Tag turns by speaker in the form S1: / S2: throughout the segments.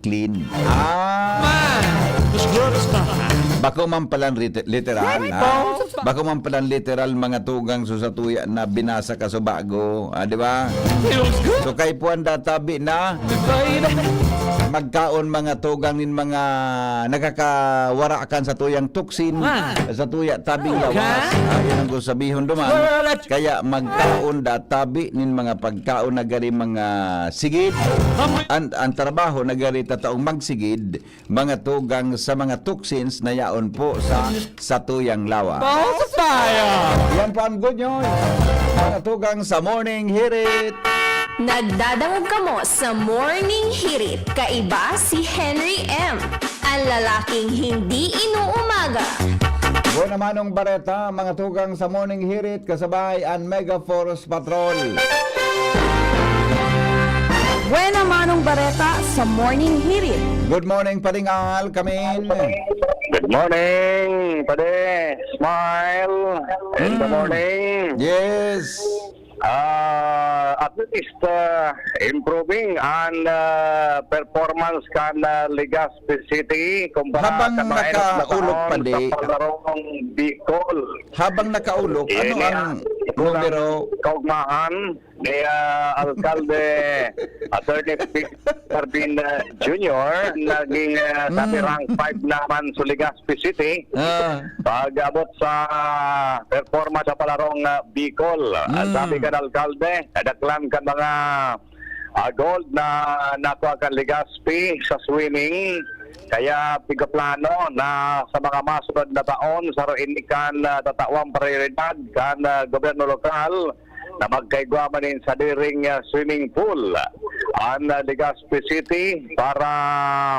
S1: clean.
S2: Man, that's good stuff.
S1: Bako man palang literal, ha? Bako man palang literal mga tugang susatuya na binasa ka sa bago, di ba?
S2: Feels good.
S1: So kay puan databi na magkaon mga tugang nin mga nakakawarakan sa tuyang tuksin, sa tuya tabing lawas. Yan ang gusto sabihon duman. Kaya magkaon databi nin mga pagkaon na gari mga sigid. Ang trabaho na gari tataong magsigid mga tugang sa mga toxins na yaon po sa tuyang lawa. Yan po ang good news. Mga tugang sa morning hirit.
S3: Nagdadangog kamo sa Morning Hirit. Kaiba si Henry M. Ang lalaking hindi inuumaga.
S1: Buwan naman ng bareta, mga tugang sa morning hirit, kasabay ang Mega Force Patrol.
S3: Buena manong bareta sa Morning Hirit.
S1: Good morning, Paringal, Kamin.
S4: Good morning, Pade. Smile. And good morning.
S1: Yes.
S4: At least improving ang performance kan Legazpi City kumpara
S1: Habang
S4: sa mga
S1: nakaulog pa di.
S4: sa palarong Bicol.
S1: Habang nakaulok, ano
S4: Ini
S1: ang numero?
S4: kaugmahan ni Alcalde Attorney Victor Bin Jr. naging sabi rank 5 naman sa Legazpi City. Pag-abot sa performance sa palarong Bicol. Sabi ka ng Alcalde, nadaklan ka mga gold na nakuha kan Legazpi sa swimming. Kaya pigaplano na sa mga masunod na taon sa inikan tatawang prioridad kan gobyerno lokal na magkaigwamanin sa diring swimming pool ang Legazpi City para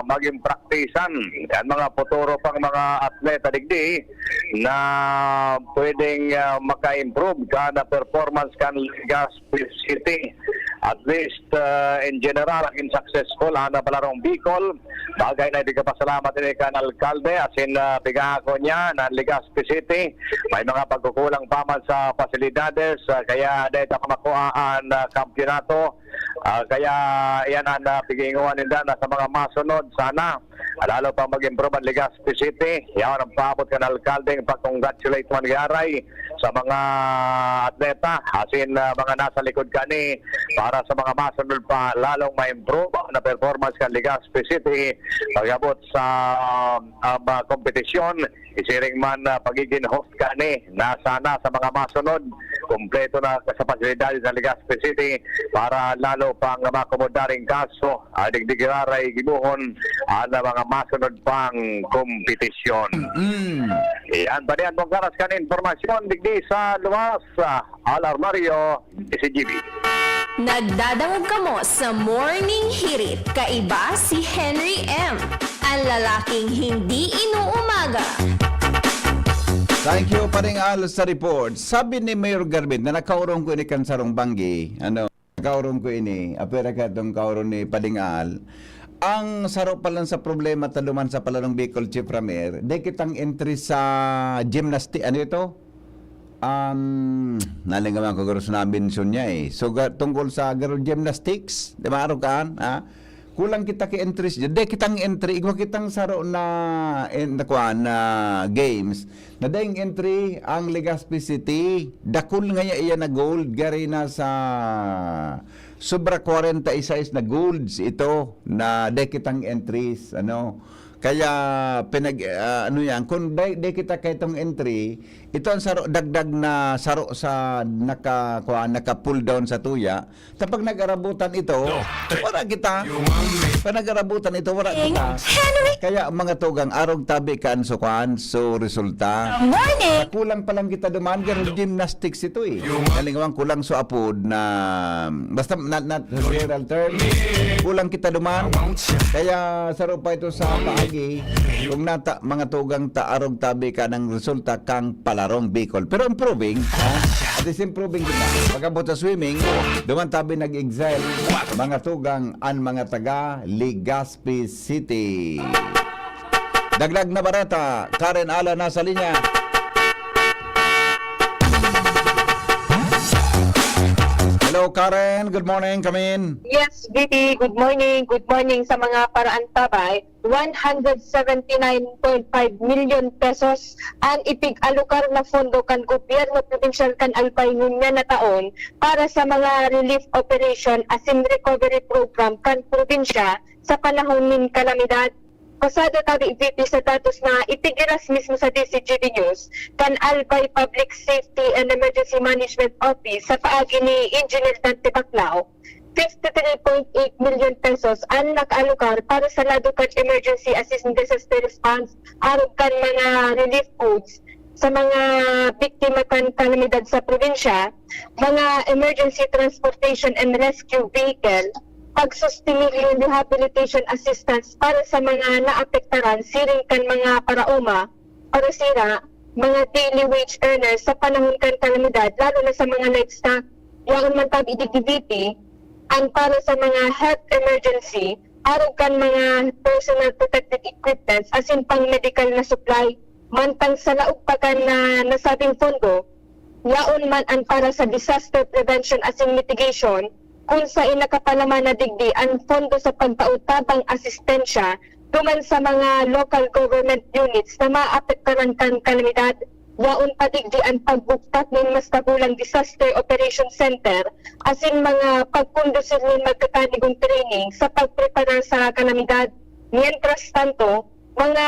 S4: maging praktisan ang mga futuro pang mga atleta digdi na pwedeng maka-improve ka na performance kan Legazpi City. At least in general ang successful ang palarong Bicol. Bagay na pasalamat din kan alkalde asin pigako niya ng Legazpi City. May mga pagkukulang pa man sa pasilidades kaya dahil makuha ang kampyonato. Kaya yan ang piginguan nila na sa mga masunod sana lalo pa mag-improve ang Legazpi City. Yan ang paabot ka ng alkalde pag-congratulate man garay sa mga atleta asin mga nasa likod kani para sa mga masunod pa lalong ma-improve na performance ka Legazpi City pag-abot sa kompetisyon. Isiring man pagiging host kani na sana sa mga masunod kompleto na sa pasilidades ng Legazpi City para lalo pang makomodaring kaso digdigilaray gibuhon ang mga masunod pang kompetisyon. Yan pa diyan mong karas kan informasyon digdi sa luwas Alarmario SGB.
S3: Nagdadangog kamo sa Morning Hirit. Kaiba si Henry M. Ang lalaking hindi inuumaga.
S1: Thank you, Paringal, sa report. Sabi ni Mayor Garbin na nakaurong ko ini Kansarong Banggi, nakaurong ko ini, apera ka itong kaurong ni Paringal, ang saro pa lang sa problema taluman sa palarong Bicol Chief Ramer, di kitang entry sa gymnastic, ano ito? Nalingaman ko garo sa nabinson niya eh. So, tungkol sa garo gymnastics, di ba, Arukan, ha? Kulang kita ki entries di kitang entry igwa kitang saro na games na daing entry ang Legazpi City dakul nga iya na gold gari na sa sobra 46 na golds ito na di kitang entries kaya kung di kita kay itong entry ito ang saro dagdag na saro sa naka pull down sa tuya tapos nag-arabutan ito wala kita kaya mga tugang arog tabi kaan so resulta kulang pa lang kita dumaan gano'n gymnastics ito eh kalingawang kulang so apod na basta not general term kulang kita dumaan kaya saro pa ito sa paagi kung nata mga tugang arog tabi ka ng resulta kang palarong Bicol pero improving at is improving din na pagkabot sa swimming duman tabi nag-exile mga tugang ang mga taga Legazpi City. Dagdag na barata, Karen Ala nasa linya. Hello Hello, Karen. Good morning. Come in.
S5: Yes, VP, good morning. Good morning sa mga paraan tabay. 179.5 million pesos ang ipig-alokar na pondo kan gobyerno provincial kan Albay ngunya na taon para sa mga relief operation as in recovery program kan probinsya sa panahon ng kalamidad. Pasado tabi VP sa datos na itigiras mismo sa DCGB News kan Albay Public Safety and Emergency Management Office sa paagi ni Engineer Dante Baclao, 53.8 million pesos ang nakaalokar para sa Ladukan Emergency Assistance Disaster Response arog kan mga relief goods sa mga biktima kan kalamidad sa probinsya, mga emergency transportation and rescue vehicle, pagsustingin rehabilitation assistance para sa mga naapektaran siring kan mga paraoma, parasira, mga daily wage earners sa panahon kan kalamidad, lalo na sa mga livestock, yung man tab idigdibiti, ang para sa mga health emergency, arog kan mga personal protective equipment as in pang medical na supply, mantang sa laugpakan na nasabing pondo, yaon man ang para sa disaster prevention as in mitigation, kung sa inakapalaman na digdi ang pondo sa pagpautabang asistensya tuman sa mga local government units na maapektaran kan kalamidad, yaon pa digdi ang pagbuktak ng mas kabulang disaster operation center as in mga pagkondusir ng magkakanigong training sa pagprepara sa kalamidad. Mientras tanto, mga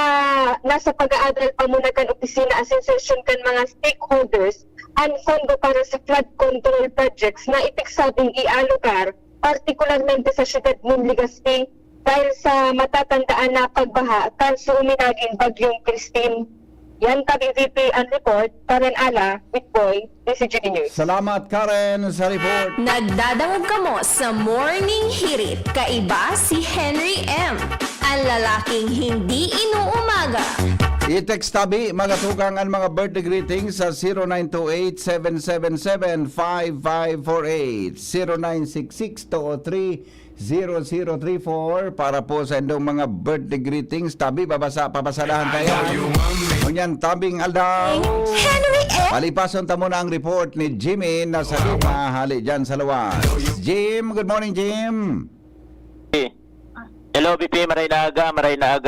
S5: nasa pag-aadal pa muna kan opisina as in session kan mga stakeholders ang fondo para sa flood control projects na ipigsabing ialokar, partikularmente sa siyudad ng Legazpi dahil sa matatandaan na pagbaha kan suminaging bagyong Christine. Yan tabi VP ang report, Karen Ala, with Boy, DCGB News.
S1: Salamat, Karen, sa report.
S3: Nagdadangog kamo sa Morning Hirit. Kaiba si Henry M. Ang lalaking hindi inuumaga.
S1: I-text tabi, magatukang ang mga birthday greetings sa 0928-777-5548, 0966-203-0034 para po sa indong mga birthday greetings. Tabi, papasadahan kayo. Ngunyan, tabing aldaw.
S3: Henry M.
S1: Palipason tamo na ang report ni Jimmy na sa lima, hali dyan sa luwas. Jim, good morning, Jim.
S6: Hello, BP, maray na aga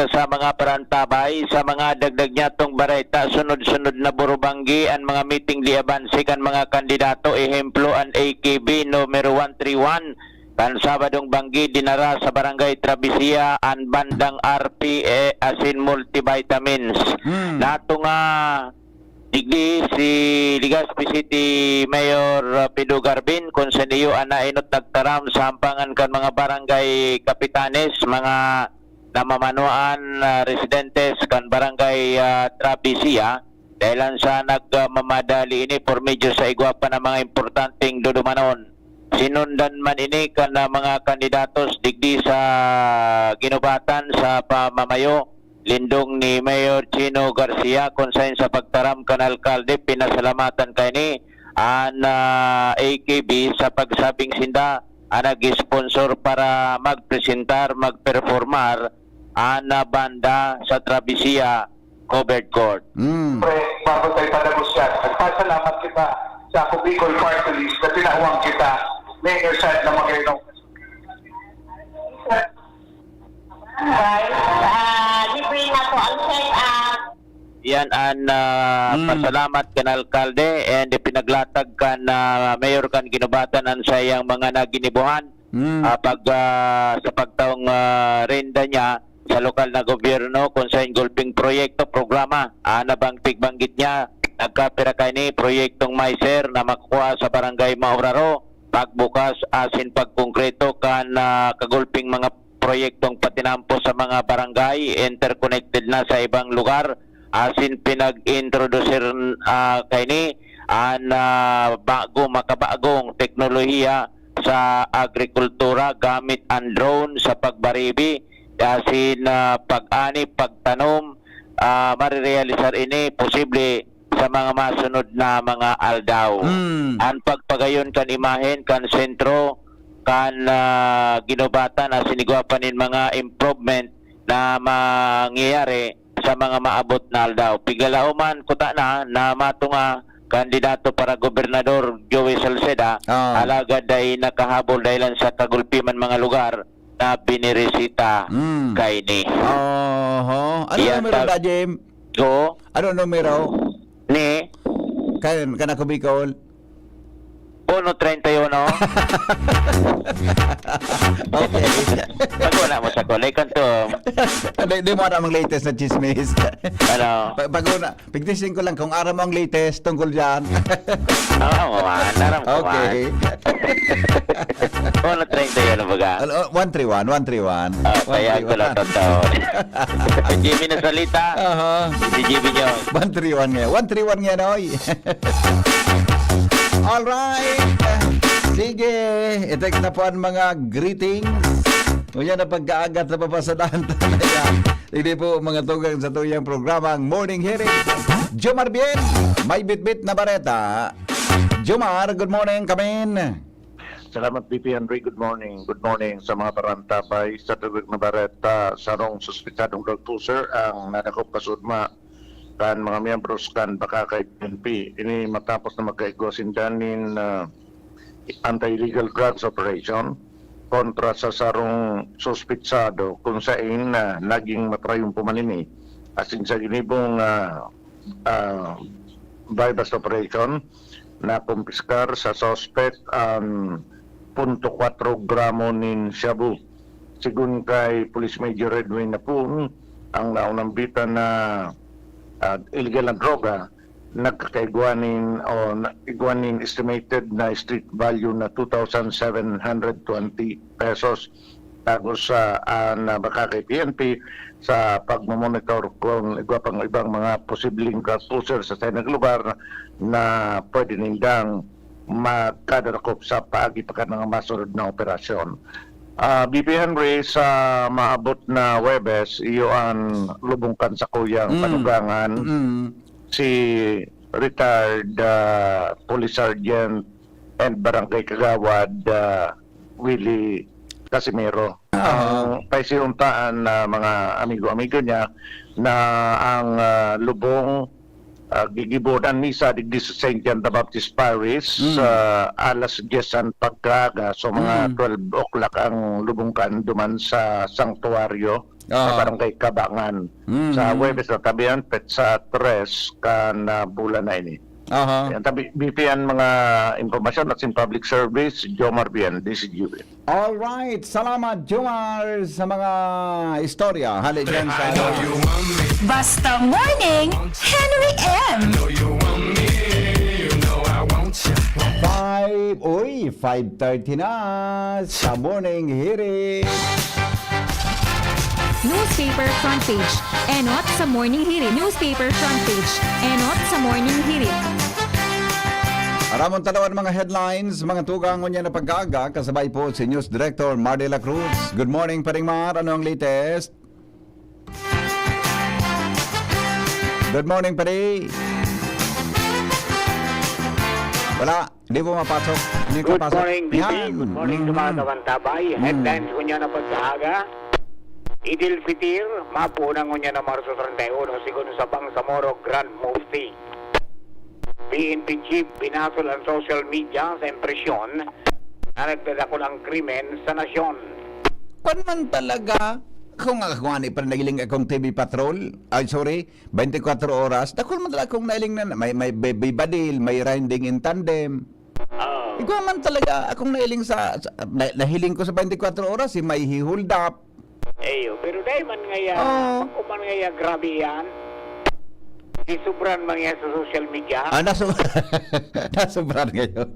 S6: sa mga parantabay, sa mga dagdag niya tong bareta, sunod-sunod na burubanggi, ang mga meeting liabansi kan mga kandidato, ehemplo, ang AKB numero 131, kan Sabadong Banggi, dinara sa Barangay Trabisia, ang bandang RPE, asin multivitamins. Nato nga, digdi si Legazpi City Mayor Pido Garbin kung sa niyo anainot nagtaram sa hampangan kan mga barangay kapitanes, mga namamanuan residentes kan barangay Trabisia dahil sa nagmamadali ini por medyo sa igwapa na mga importanteng dudumanon. Sinundan man ini kan mga kandidatos digdi sa ginubatan sa pamamayo lindong ni Mayor Chino Garcia kung saan sa pagtaram kan alkalde pinasalamatan kay ni ang AKB sa pagsabing sinda ang nag-sponsor para magpresentar, magperformar ang banda sa Trabisia Covered Court.
S7: Bago tayo panagusyan, nagpasalamat kita sa ako Bicol Party List na tinawang kita Mayor Sad na mag-inong.
S5: Libre na po ang check-up.
S6: Yan ang pasalamat kan alkalde and pinaglatag kan mayor kan ginubatan ang sayang mga naginibuhan sa pagtaong renda niya sa lokal na gobyerno kung saan gulping proyekto, programa nabang tigbanggit niya nagkapira kay ni proyektong Maiser na makuha sa barangay Mauraro pagbukas asin pagkongkreto kan kagulping mga proyektong patinampo sa mga barangay interconnected na sa ibang lugar asin pinag-introducer kay ni ang makabagong teknolohiya sa agrikultura gamit ang drone sa pagbaribi asin pag-ani, pagtanom marirealisar ini posible sa mga masunod na mga aldaw. Ang pagpagayon kan imahen kan sentro kan ginubatan na sinigwapanin mga improvement na mangyayari sa mga maabot na aldaw. Pigalauman kuta na matunga kandidato para gobernador Joey Salceda, alagad ay nakahabol dahilan sa kagulpiman mga lugar na biniresita kay ni.
S1: Ano
S6: Yan,
S1: numero na, Jim?
S6: Go
S1: Ano numero?
S6: ni
S1: Kana ko Bicol?
S6: 131.
S1: Okay.
S6: Pag wala mo sa kulay kanto,
S1: Di mo aram ang latest na chismis.
S6: ano,
S1: Pag una, pigtisin ko lang kung aram mo ang latest tungkol dyan.
S6: naram ko
S1: Okay.
S6: 131 baga.
S1: 131, 131.
S6: Kaya ko lang totoo. Jimmy na salita, si Jimmy nyo.
S1: 131 nga. 131 nga, Noy. Alright. Sige. Itek na po ang mga greetings. Ngayon na pagkaagat sa papasadahan tayo. Hindi po mga tugang sa tuyang programang Morning Hearing. Jomar Bien, may bit-bit na bareta. Jomar, good morning, kamin.
S8: Salamat, BP Henry. Good morning. Good morning sa mga parantabay sa tubig na bareta sa rong suspitadong drug pusher ang nadakop kasudma kan mga miyembros kan baka kay PNP. Ini matapos na magkaigosin danin anti-illegal drugs operation kontra sa sarong suspitsado kung saan naging matrayong pumanini asin sa ginibong bypass operation na kumpiskar sa suspect ang 0.4 gramo nin shabu. Sigun kay Police Major Edwin Napun, ang naunang bita na illegal na droga, nagkakaiguanin o iguanin estimated na street value na 2,720 pesos. Tapos sa na baka kay PNP sa pagmamonitor kung pang ibang mga posibleng drug pusher sa tanang lugar na pwede nindang makadarakop sa paagi-pakan ng masunod na operasyon. BP Henry, sa maabot na Webes, iyo ang lubungkan sa kuyang panugangan si retired Police Sergeant and Barangay Kagawad Willie Casimiro. Ang paisiuntaan na mga amigo-amigo niya na ang lubong gigibodan ni sa digdi sa St. John the Baptist Parish alas 10 pagkaga, so mga 12 o'clock ang lubungkan duman sa sanktuaryo sa Barangay Kabangan sa Huwebes na tabihan petsa 3 kan bulan na ini. Yan, BPN mga impormasyon at sin public service, Jomar Bien, DCGB.
S1: Alright, salamat Jomar sa mga istorya. Hali dyan sa...
S3: Basta Morning, Henry M.
S1: 5:30 na sa Morning Hearing.
S9: Newspaper front page. Enot sa Morning Hirit. Newspaper front page. Enot sa Morning Hirit.
S1: Aramon talawan mga headlines, mga tugang niya na pagkaga, kasabay po si News Director Mar de la Cruz. Good morning, Paring Mar. Ano ang latest? Good morning, Pari. Wala, hindi po mapasok. Hindi ko
S10: Good
S1: pasok.
S10: morning, BP.
S1: Yan.
S10: Good morning sa mga kabantabay. Headlines ko niya na pagkahaga. Idil Fitir, mapunang ko niya na Marso 31, sigun sa Bangsamoro Grand Mufti. PNP Chief, binasol ang social media sa impresyon na nagdadako ng krimen sa nasyon.
S1: Pan man talaga, kung ako ani pa nagiling akong TV Patrol, 24 oras, dakol man talaga akong nailing na, may baby badil, may riding in tandem. Ikaw man talaga akong nailing nahiling ko sa 24 oras, may hold up.
S10: Pero dahil man ngaya, kung man ngaya grabe yan, si Subran man ngaya sa social media.
S1: Nasubran ngayon.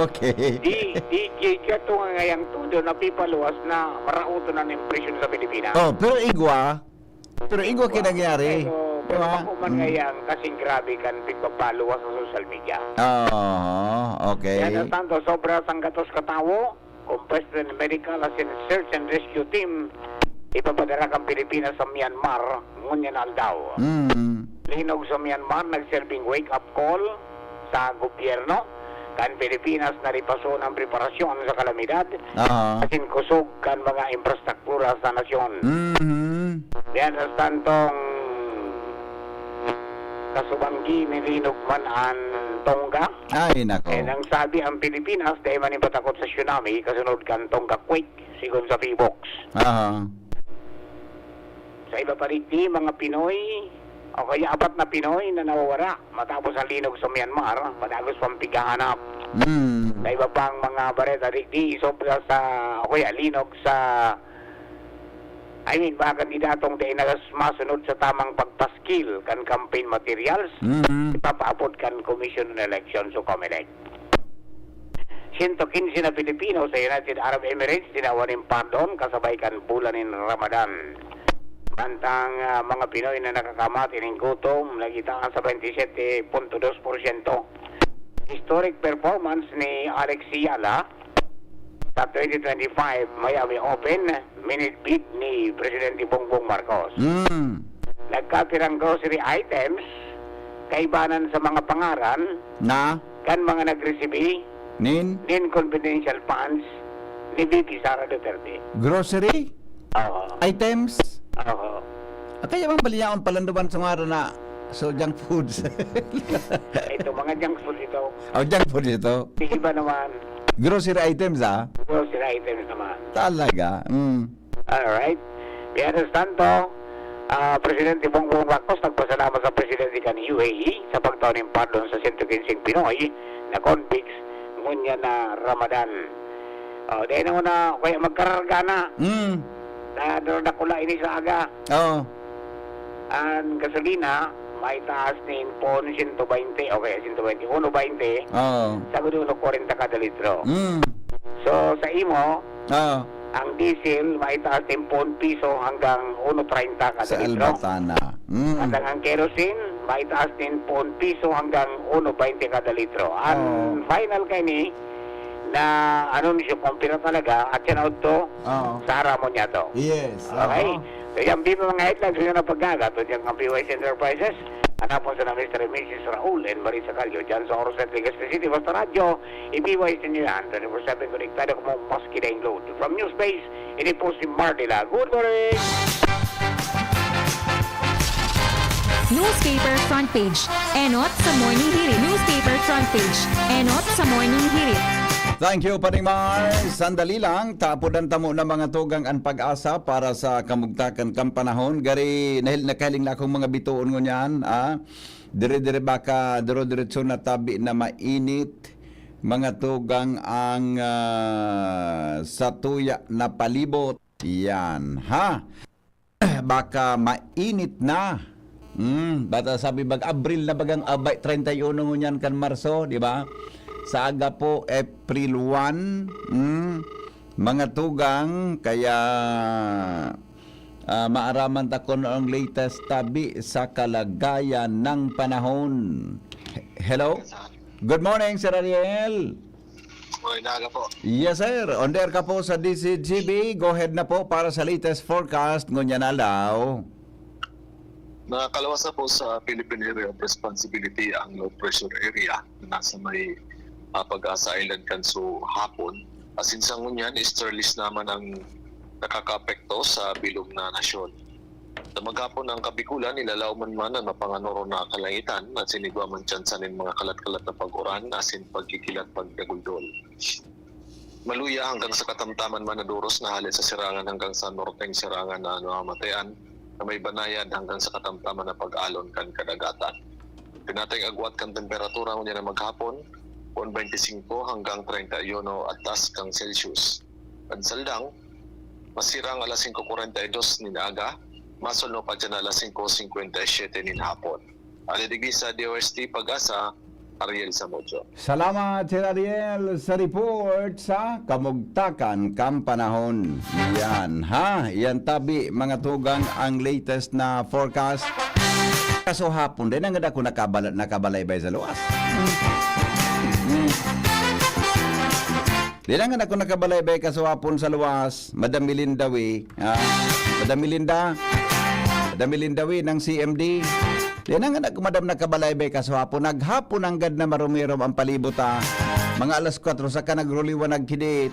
S1: Okay.
S10: DJ ka ito nga ngayang tudo na pipaluwas na marauto na ng impresyon sa Pilipinas.
S1: Pero igwa kinangyari.
S10: Pero kung man ngayang kasing grabe kan pigpapaluwas sa social media.
S1: Okay.
S10: Yan ang tanto, sobra sang gatos katawo, kung President Medical as in Search and Rescue Team, ipapadara kang Pilipinas sa Myanmar, ngunyan aldaw. Linog sa Myanmar, nagserving wake-up call sa gobyerno, kan Pilipinas naripaso ng preparasyon sa kalamidad, asin kusog kan mga infrastruktura sa nasyon. Yan sa tantong kasubanggi ni Linog man ang Tonga.
S1: Ay, nako.
S10: Ang sabi ang Pilipinas, dahil man ipatakot sa tsunami, kasunod kan Tonga quake, sigon sa PBOX.
S1: Aha.
S10: Sa iba pa rin mga Pinoy, o kaya 4 na Pinoy na nawawala matapos ang linog sa Myanmar, matapos pang pighahanap. Sa iba pang mga bareta di sobra sa, o kaya linog sa, mga kandidatong di masunod sa tamang pagpaskil kan campaign materials, ipapaabot kan Commission on Elections o COMELEC. 115 na Pilipino sa United Arab Emirates tinawarin pardon kasabay kan bulan ng Ramadan. Mantang mga Pinoy na nakakamati ng gutom, nagitaan sa 27.2%. Historic performance ni Alex Siala sa 2025 Miami Open, minute beat ni Presidente Bongbong Marcos. Nagkatirang grocery items, kaibanan sa mga pangaran,
S1: Na?
S10: kan mga nagresibi,
S1: Nin?
S10: confidential funds ni VP Sara Duterte.
S1: Grocery?
S10: Oo.
S1: Items?
S10: Oo.
S1: Kaya bang baliyaon palanduban sa nga na so junk foods?
S10: Ito, mga junk food ito.
S1: Junk food ito?
S10: Di iba naman,
S1: Grocery items,
S10: grocery items naman.
S1: Talaga?
S10: Alright. Mientras tanto, Presidente Bongbong Marcos nagpasalamat sa Presidente kan UAE sa pagtaon ng pardon sa 115 Pinoy na convicts ngunya na Ramadan. Dahil na kaya magkararga na. Na nakula ini sa aga.
S1: Oo.
S10: Ang gasolina, may taas ni pon 120, okay, 120, 120,
S1: Oo.
S10: sa gudulo 40 kada litro.
S1: Mm.
S10: So, sa imo,
S1: Oo.
S10: ang diesel, may taas ni pon piso hanggang 1.30 kada
S1: Sa
S10: litro.
S1: Albatana.
S10: At ang kerosene, may taas din pon piso hanggang 1.20 kada litro. Ang final kay ni, na anunsyo kung pino talaga, at yan auto,
S1: Oo.
S10: sa mo niya to.
S1: Yes.
S10: Okay. So yung bibo mga headlines yun na paggagat o dyan ang PYS Enterprises. Hanapon sa na Mr. and Mrs. Raul and Marisa Calio dyan sa Oros at Legazpi City. Basta radyo, i-PYS din yan. 24/7 konektado kung maski na yung load. From Newspace, inipo si Mardila. Good morning!
S9: Newspaper front page. Enot sa morning hirit. Newspaper front page. Enot sa morning hirit.
S1: Thank you, Paring Mar. Sandali lang, tapudan tamo na mga tugang ang pag-asa para sa kamugtakan kang panahon. Gari, nakahiling na akong mga bituon ko niyan. Dire-dire baka, diro-diretso na tabi na mainit. Mga tugang ang sa tuya na palibot. Yan, ha? Baka mainit na. Bata sabi Abril na bagang abay 31 ngunyan kan Marso, di ba? Sa aga po, April 1, mga tugang, kaya maaraman ta ko ang latest tabi sa kalagayan ng panahon. Hello? Good morning, Sir Ariel.
S7: Inaga po.
S1: Yes, sir. On there ka po sa DCGB. Go ahead na po para sa latest forecast. Ngunya na law.
S7: Nakakalawas na po sa Philippine Area of Responsibility ang low pressure area na nasa may Pag-asa Island kanso hapon. Sinsa ngunyan, easterlies naman ang nakakapekto sa bilog na nasyon. Sa maghapon ng Kabikulan, ilalaw man ang mapanganoro na kalangitan at sinigwa man tsansanin mga kalat-kalat na pag-uran asin pagkikilat pagdaguldol. Maluya hanggang sa katamtaman man na duros na halit sa sirangan hanggang sa norteng sirangan na namatayan na may banayad hanggang sa katamtaman na pag-alon kan kadagatan. Pinatay agwat kan temperatura ngunyan na maghapon, 25 hanggang 31 at taas kang Celsius. Pansaldang, masirang alas 5:42 ni aga, masulno pa dyan alas 5:57 ni hapon. Alidigdi sa DOST Pag-asa, Ariel Samojo.
S1: Salamat, Sir Ariel, sa report sa Kamugtakan Kang Panahon. Yan, ha? Yan tabi, mga tugang, ang latest na forecast. Kaso hapon din, ang ganda ko nakabalaybay sa luwas. Di lang ako nakabalaybay kaso hapon sa luwas, Madam Milindawi, Madam Milindawi ng CMD. Di lang ako Madam nakabalaybay kaso hapon, naghapon ang gad na marumirom ang palibot mga alas 4 sa ka nagruliwan nagkidit.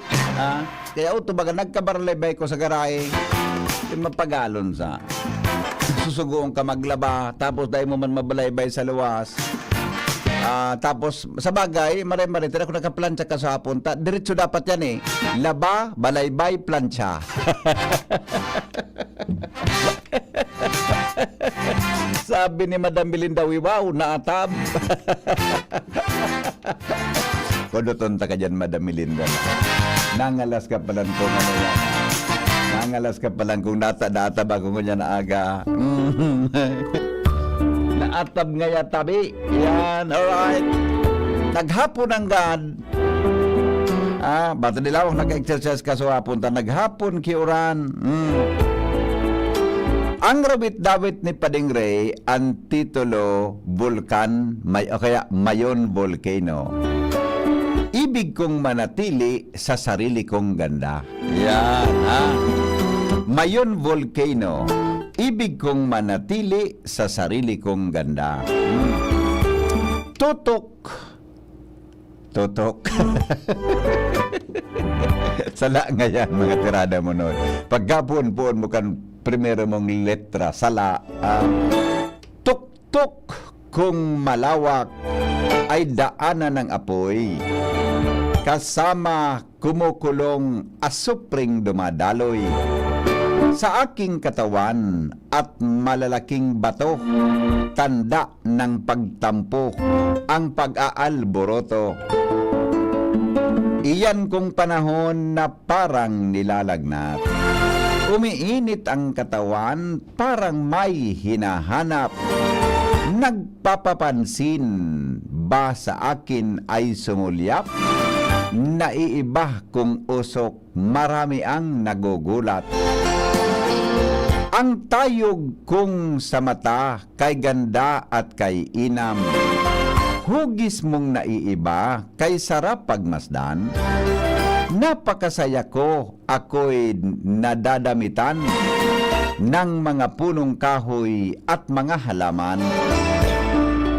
S1: Kaya uto baga nagkabalaybay ko sa garay, di mapagalon sa. susugoon ka maglaba, tapos dahil mo man mabalaybay sa luwas. Tapos sa bagay, mare-mare, tira ko nakaplansya ka sa hapon, diretso dapat yan eh. Laba, balaybay, plansya. Sabi ni Madam Belinda, wow, naatab. Kodoton ta ka dyan, Madam Belinda. Nangalas ka palang kung ano yan. Nangalas ka palang kung data-data ba kung kanya na aga. Naatab nga ya tabi. Yan, alright. Naghapon ang God. Bata nila kung nag-exercise ka sa hapon, naghapon kiuran. Ang rabit-dawit ni Padingray, ang titulo, Vulkan, o kaya Mayon Volcano. Ibig kong manatili sa sarili kong ganda. Yan, Mayon Volcano. Ibig kong manatili sa sarili kong ganda. Tutok. Sala nga yan, mga tirada mo nun. Pagkapon-pon mo kan primero mong letra, sala. Tuktok kung malawak ay daanan ng apoy. Kasama kumukulong asupring dumadaloy. Sa aking katawan at malalaking bato, tanda ng pagtampo ang pag-aalboroto. Iyan kong panahon na parang nilalagnat. Umiinit ang katawan, parang may hinahanap. Nagpapapansin ba sa akin ay sumulyap? Naiiba kong usok, marami ang nagugulat. Ang tayog kong sa mata, kay ganda at kay inam. Hugis mong naiiba, kay sarap pagmasdan. Napakasaya ko, ako'y nadadamitan ng mga punong kahoy at mga halaman.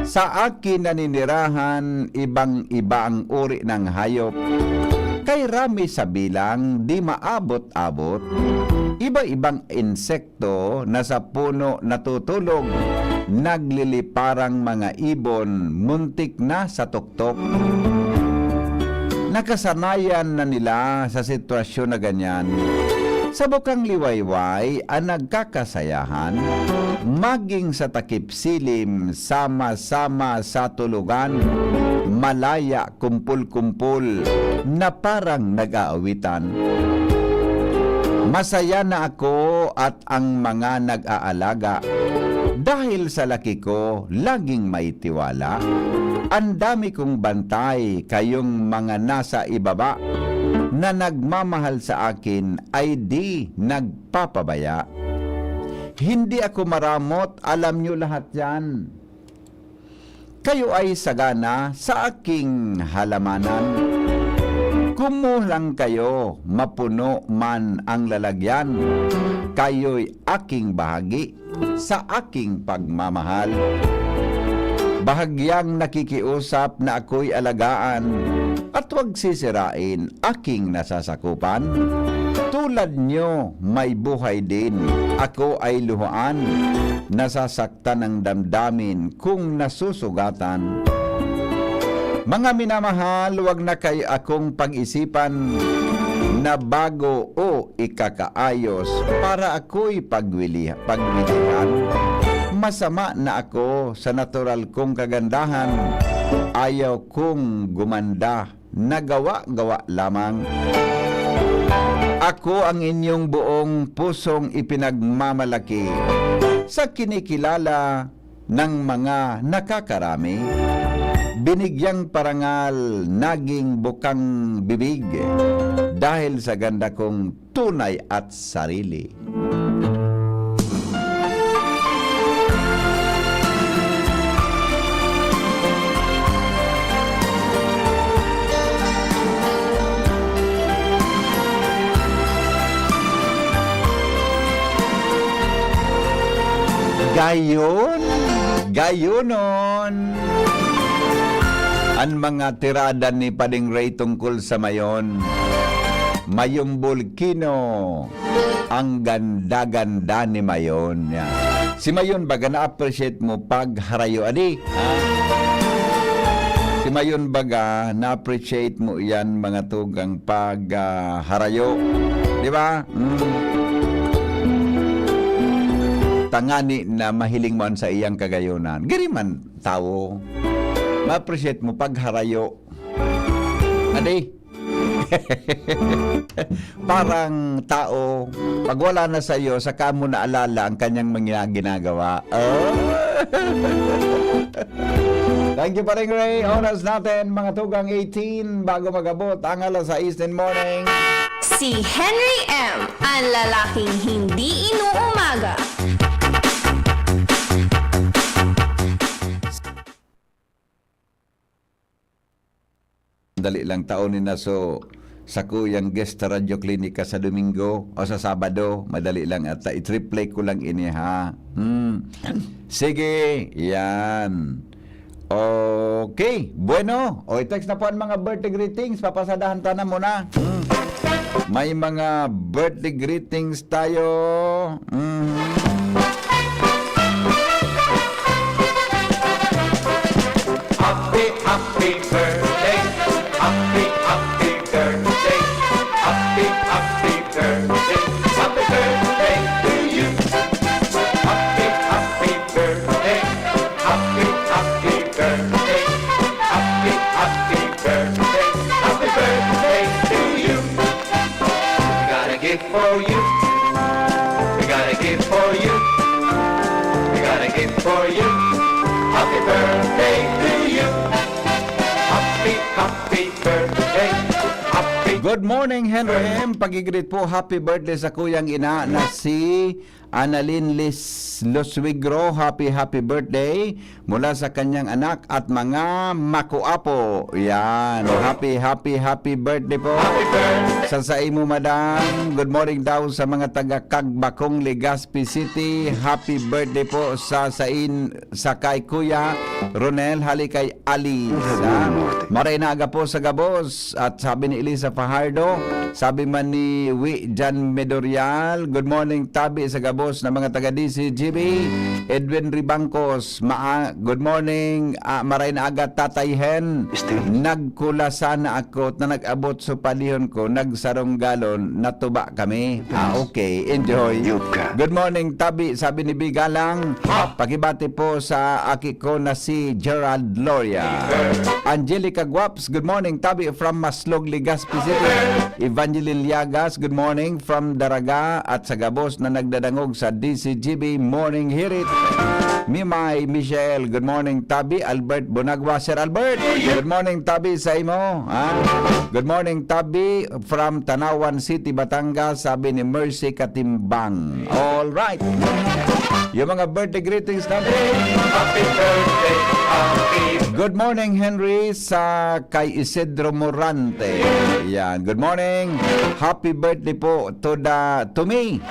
S1: Sa akin naninirahan, ibang-iba ang uri ng hayop. Kay rami sa bilang, di maabot-abot. Iba-ibang insekto na sa puno natutulog. Nagliliparang mga ibon, muntik na sa tuktok. Nakasanayan na nila sa sitwasyon na ganyan. Sa bukang liwayway ang nagkakasayahan, maging sa takip silim, sama-sama sa tulugan, malaya kumpul-kumpul na parang nag-aawitan. Masaya na ako at ang mga nag-aalaga dahil sa laki ko laging may tiwala. Ang dami kong bantay, kayong mga nasa ibaba na nagmamahal sa akin ay di nagpapabaya. Hindi ako maramot, alam nyo lahat yan. Kayo ay sagana sa aking halamanan. Kumulang kayo, mapuno man ang lalagyan. Kayo'y aking bahagi sa aking pagmamahal. Bahagyang nakikiusap na ako'y alagaan at huwag sisirain aking nasasakupan. Tulad nyo, may buhay din. Ako ay luhaan. Nasasaktan ng damdamin kung nasusugatan. Mga minamahal, huwag na kayo akong pag-isipan na bago o ikakaayos para ako'y pagwilihan. Masama na ako sa natural kong kagandahan. Ayaw kong gumanda, nagawa-gawa lamang. Ako ang inyong buong pusong ipinagmamalaki sa kinikilala ng mga nakakarami. Binigyang parangal, naging bukang bibig dahil sa ganda kong tunay at sarili. Gayonon. Ang mga tirada ni Padingray tungkol sa Mayon. Mayong Volcano, ang ganda-ganda ni Mayon. Yan. Si Mayon baga na-appreciate mo pag harayo adi. Si Mayon baga na-appreciate mo yan mga tugang pag harayo. Di ba? Tangani na mahiling man sa iyang kagayunan. Giri man tao. Ma-appreciate mo pag harayo. Adi. Parang tao, pag wala na sa iyo, saka mo naalala ang kanyang mga ginagawa. Thank you pa rin, Ray. Oras natin, mga tugang 18, bago magabot ang alas 6 in morning.
S3: Si Henry M. Ang lalaking hindi inuumaga.
S1: Dali lang taon ni Naso sa kuyang guest sa Radio Klinika sa Domingo o sa Sabado. Madali lang at i-replay ko lang ini ha. Sige, yan. Okay, bueno. O i-text na po ang mga birthday greetings. Papasadahan ta na muna. May mga birthday greetings tayo.
S2: Happy birthday. Happy birthday. Happy birthday. Happy birthday to you. Happy birthday. Happy birthday. Happy birthday. Happy birthday to you. We got a gift for you. We got a gift for you. We got a gift for you. Happy birthday to you. Happy birthday. Happy.
S1: Good morning, Henry M. Pagigreet po, happy birthday sa kuyang ina na si Annalyn Loswigro. Happy birthday mula sa kanyang anak at mga makuapo. Yan. Happy birthday po. Sa imo, madam. Good morning daw sa mga taga Kagbakong, Legazpi City. Happy birthday po sa kay Kuya Ronel, hali kay Alice. Maray na aga po sa Gabos. At sabi ni Elisa Fajardo, sabi man ni Jan Medorial, good morning tabi sa Gabos na mga taga DCGB. Edwin Ribangcos, good morning. Maray na aga Tatay Hen. Nagkulasan na ako na nag-abot sa palihon ko, nagsarong galon, natuba kami. Okay, enjoy. Good morning tabi, sabi ni Bigalang. Pakibati po sa aki ko na si Gerald Loria. Angelica Guaps, good morning tabi from Maslog, Legazpi City. Evangeline Liagas, good morning from Daraga at sa Gabos na nagdadangog sa DCGB Morning Hirit. Mimay Michelle, good morning tabi. Albert Bonagwa, Sir Albert, good morning tabi sa imo. Good morning tabi from Tanawan City, Batangas, sabi ni Mercy Katimbang. All right. Yung mga birthday greetings natin.
S2: Happy birthday.
S1: Good morning, Henry, sa kay Isidro Morante. Yan, good morning. Happy birthday po to me.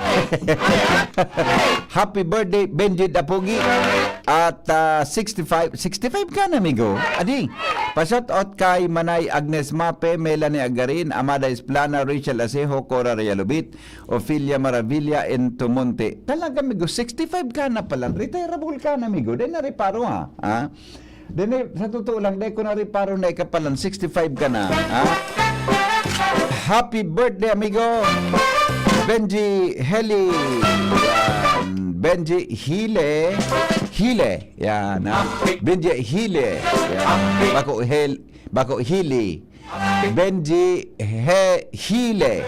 S1: Happy birthday, Benji Dapugi. At 65 ka na, amigo. Adi, pasot out kay Manay Agnes Mape, Melanie Agarin, Amada Esplana, Rachel Asejo, Cora Realubit, Ophelia Maravilla, and Tumonte. Talaga, amigo, 65 ka na pala. Retireable ka na, amigo. Di na reparo, ha? Dene, sa totoo lang, dahil ko na reparo na ikapalan, 65 ka na. Happy birthday, amigo! Benji Heli. Yan. Benji Hile. Yan. Benji Hile. Yan. Bako Hili. Benji Hile.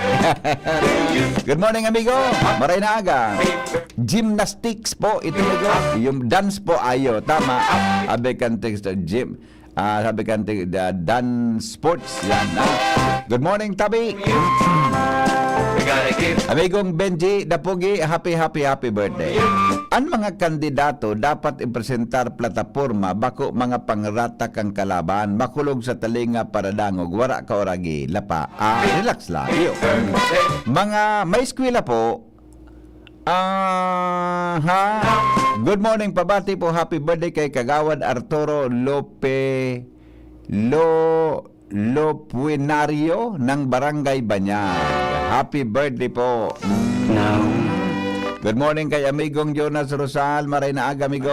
S1: Good morning, amigo. Maray na aga. Gymnastics po ito, amigo. Yung dance po ayo, tama. Abe kan text gym. Sabi kan dance sports yan. Good morning, tabi. Amigong Benji Dapugi, happy birthday. Ang mga kandidato dapat ipresentar plataporma bako mga pangrata kang kalaban, makulog sa talinga para dangog, wara ka oragi, lapa. Relax lang. Mga may eskwela po, good morning, pabati po, happy birthday kay Kagawad Arturo Lopuenario ng Barangay Banyag. Happy birthday po. Good morning kay amigong Jonas Rosal. Maray na aga, amigo.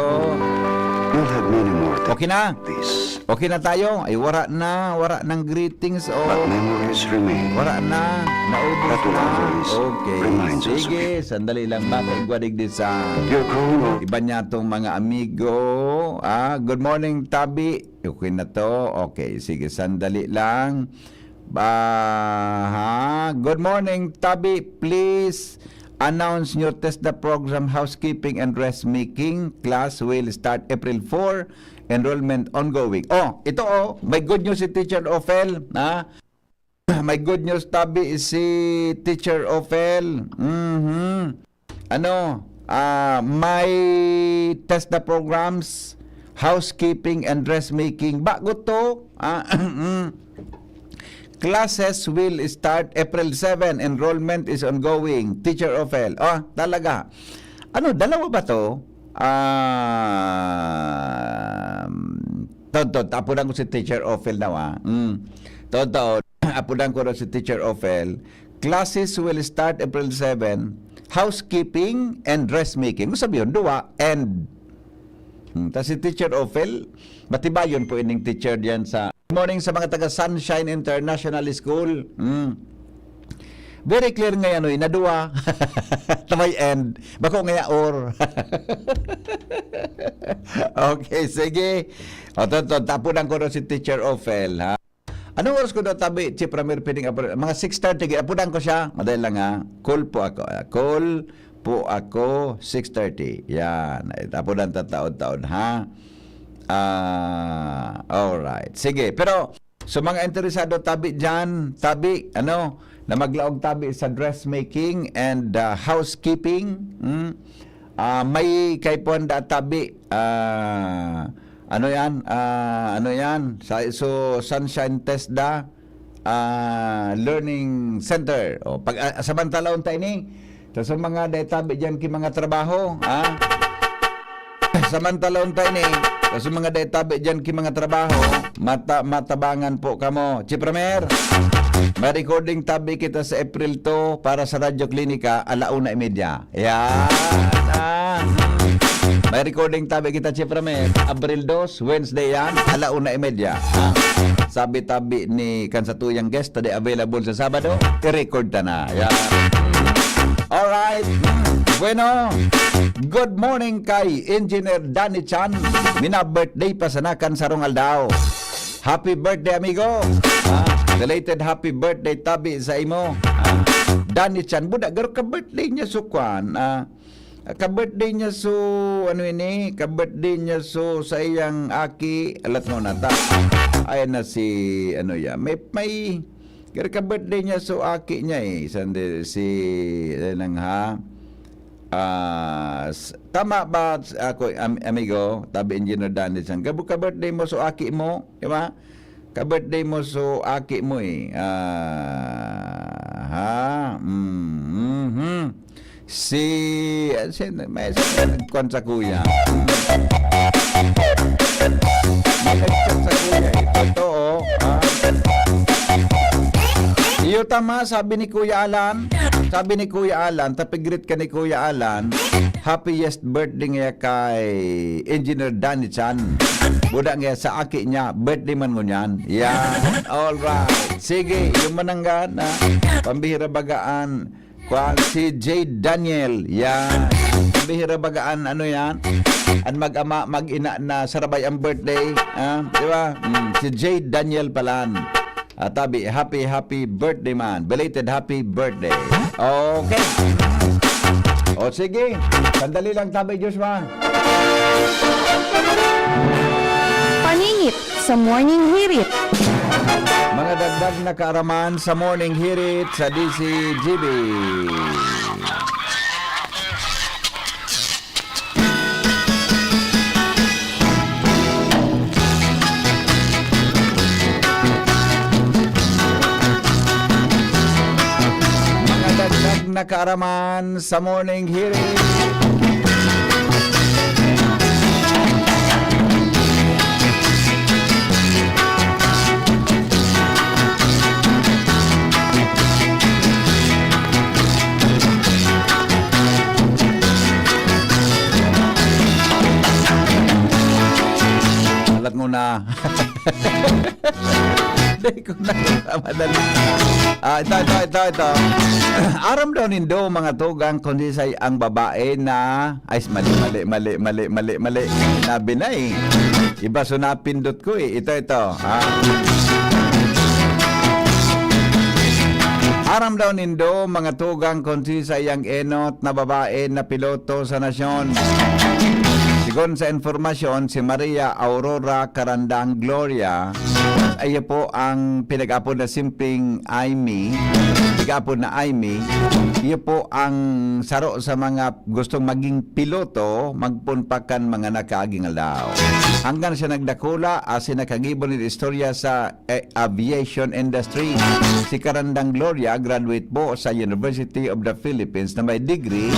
S11: We'll have many more
S1: Okay na?
S11: this,
S1: Okay na tayo? Ay, wara ng greetings.
S11: but memories remain.
S1: Wala na, naubos
S11: That will
S1: na.
S11: always
S1: Okay,
S11: reminds us of
S1: sige, sandali lang baka igwadig din sa
S11: Your grown
S1: iba niya tong mga amigo. Good morning, Tabi. Okay na to. Okay, sige, sandali lang. Good morning, Tabi. Please announce your test the program housekeeping and dressmaking class will start April 4. Enrollment ongoing. May good news si Teacher Ophel. May good news, Tabi, si Teacher Ophel. May test the programs housekeeping and dressmaking. Bago to, classes will start April 7. Enrollment is ongoing. Teacher Ophel. Talaga. Dalawa ba to? Apunan ko si Teacher Ophel na apunan ko si Teacher Ophel. Classes will start April 7. Housekeeping and dressmaking. Kung sabi yun, duwa and tas si Teacher Ophel, batibayon po ining teacher diyan sa good morning sa mga taga Sunshine International School. Very clear nga yan, nadua. Tamay end. Bako nga or. Okay, sige. Tapunan ko si Teacher Ophel, ha? Anong oras ko daw, Tabi? Chief Ramir Pining, mga 6:30. Apunan ko siya. Madali lang, ha? Call po ako. 6:30. Yan. Apunan taon-taon, ha? Alright. Sige. Pero, sa mga interesado, Tabi, dyan, Tabi, na maglaog, Tabi, sa dressmaking and housekeeping, may kay Ponda, Tabi, so Sunshine TESDA Learning Center. Samantalaon tayo ni, sa mga Tabi dyan ki mga trabaho, samantalaon tayo ni, sa mga Tabi dyan ki mga trabaho, matabangan po kamo. Chief Ramer, may recording, Tabi, kita sa April 2 para sa Radyo Klinika, 1:30. Yan. May recording, Tabi, kita, Chief Ramer, April 2, Wednesday yan, 1:30. Sabi, Tabi, ni kansatuyang guest, tadi available sa Sabado, i-record ta na. Yan. Alright. Bueno, good morning kay Engineer Danny Chan. Mina birthday pa sanakan sarong aldaw. Happy birthday, amigo. Belated happy birthday, Tabi, sa imo. Danny Chan, budak, garo ka-birthday niya so kwan. Ka-birthday niya so, ka-birthday niya so sa iyang aki, alat mo na ta. Ayan na si, may, garo ka-birthday niya so aki niya tama ba ako, amigo, Tabi Engineer Danny Chan, gabo ka-birthday mo so aki mo, di ba? Ka-birthday mo so aki mo may nagkwan sa kuya. May nagkwan sa kuya. Totoo. Iyo tama, sabi ni Kuya Alan, tapigrit ka ni Kuya Alan, happiest birthday nga kay Engineer Danny Chan. Buda nga sa aki niya, birthday man mo niyan. Yan, alright. Sige, yung mananggan, pambihira bagaan, si J. Daniel, yan. Pambihira bagaan, yan? Ang mag-ama, mag-ina na sarabay ang birthday, di ba? Si J. Daniel Palan. Tabi, happy birthday man. Belated happy birthday. Okay. O sige, sandali lang, Tabi Joshua.
S9: Paningit sa Morning Hirit.
S1: Mga dagdag na kaaraman sa Morning Hirit sa DCGB. Na kaaraman sa Morning Hearing. Alat mo na. Hindi ko na madali. Ito. Aram daw nindo mga tugang kundi say ang babae na ay mali nabi na eh. Iba so napindot ko eh. Ito. Aram daw nindo mga tugang kundi say ang enot na babae na piloto sa nasyon. Sigon sa informasyon, si Maria Aurora Carandang Gloria ay po ang pinag-apon na simpleng Aimee. Pinag-apon na Aimee. Iyo po ang saro sa mga gustong maging piloto, magpunpakan mga nakaaging alaw. Hanggang siya nagdakula, asin nakagibon ng istorya sa aviation industry. Si Carandang Gloria, graduate po sa University of the Philippines na may degree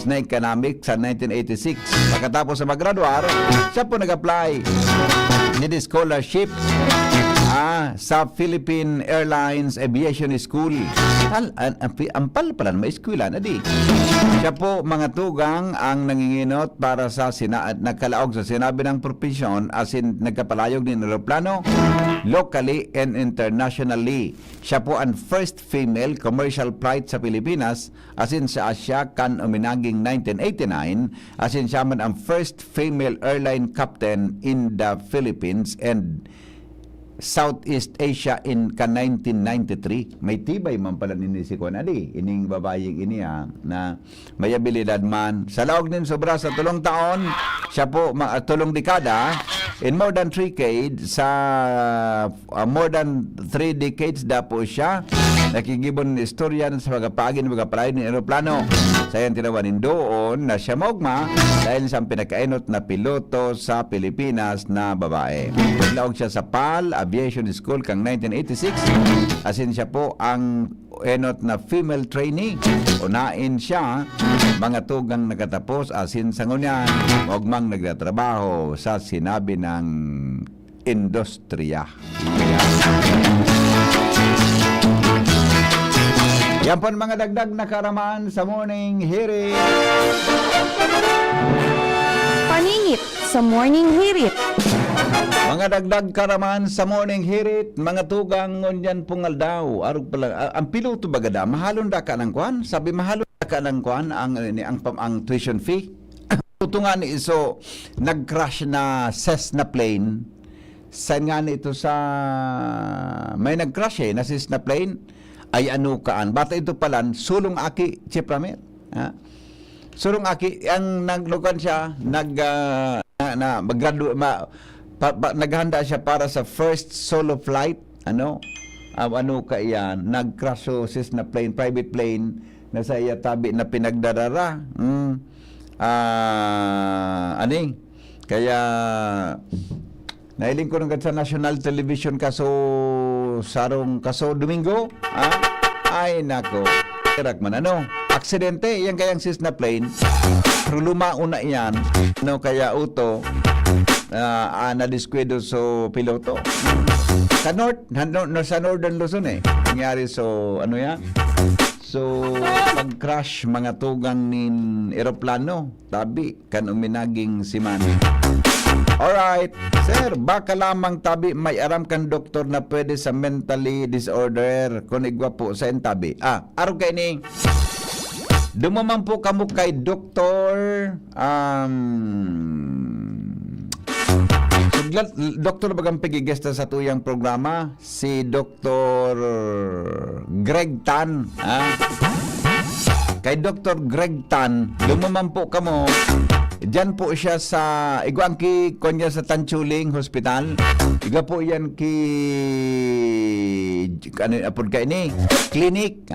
S1: sa economics sa 1986. Pagkatapos sa maggraduar, siya po nag-apply ng scholarship sa Philippine Airlines Aviation School. Ampal pala may eskwela na di. Siya po mga tugang ang nanginginot para sa nagkalaog sa sinabi ng profesyon asin nagkapalayog ng aeroplano locally and internationally. Siya po ang first female commercial flight sa Pilipinas asin sa Asia kan uminaging 1989 asin siya man ang first female airline captain in the Philippines and Southeast Asia in 1993. May tibay man pala ni si Konadi ining babayeng iniya na may abilidad man sa laog nin sobra sa 3 taon siya po 3 dekada in more than 3 decades sa more than 3 decades da po siya nakigibon istorya sa pagapagin pagapalay ng eroplano sa yan tinawanin doon na siya mogma dahil sa pinakainot na piloto sa Pilipinas na babae. Laog siya sa PAL Aviation School kang 1986 asin siya po ang enot na female trainee. Unain siya mga tugang nakatapos asin sa ngunyan mogmang nagtatrabaho sa sinabi ng industriya. Yan po mga dagdag na karaman sa morning hearing.
S9: Paningit sa morning hirit.
S1: Mga dagdag karaman sa morning hirit, mga tugang ngunyan pungal daw. Arog pala, ang piloto bagada, mahalon da ka ng kwan? Sabi mahalon da ka ng kwan ang tuition fee? Tutungan ni iso, nag-crash na Cessna plane. Saan nga ito sa... May nag-crash na Cessna plane. Ay ano kaan. Bata ito palan, sulong aki, Chief Ramir. Sulong aki, ang naglukan siya, naghanda siya para sa first solo flight. Ano ka iyan? Nag-crash so Cessna plane, private plane, na sa iya tabi na pinagdarara. Kaya... Nailing ko nung sa national television kaso Domingo. Ay nako. Tirak man aksidente yan kayang Cessna plane. Pero lumauna yan. Kaya uto na diskwedo so piloto. Sa Northern Luzon nangyari so So pag-crash mga tugang nin eroplano tabi kan uminaging simana. Alright, sir, baka lamang tabi may aram kan doktor na pwede sa mentally disorder kung igwa po sa tabi. Araw kayo ni dumaman po kamo kay doktor doktor bagang pigigesta sa tuyang programa si Dr. Greg Tan. Kay Dr. Greg Tan dumaman po kamo. Diyan po siya sa igwang ki konya sa Tanchuling Hospital. Iga po yan ki apod ka ini clinic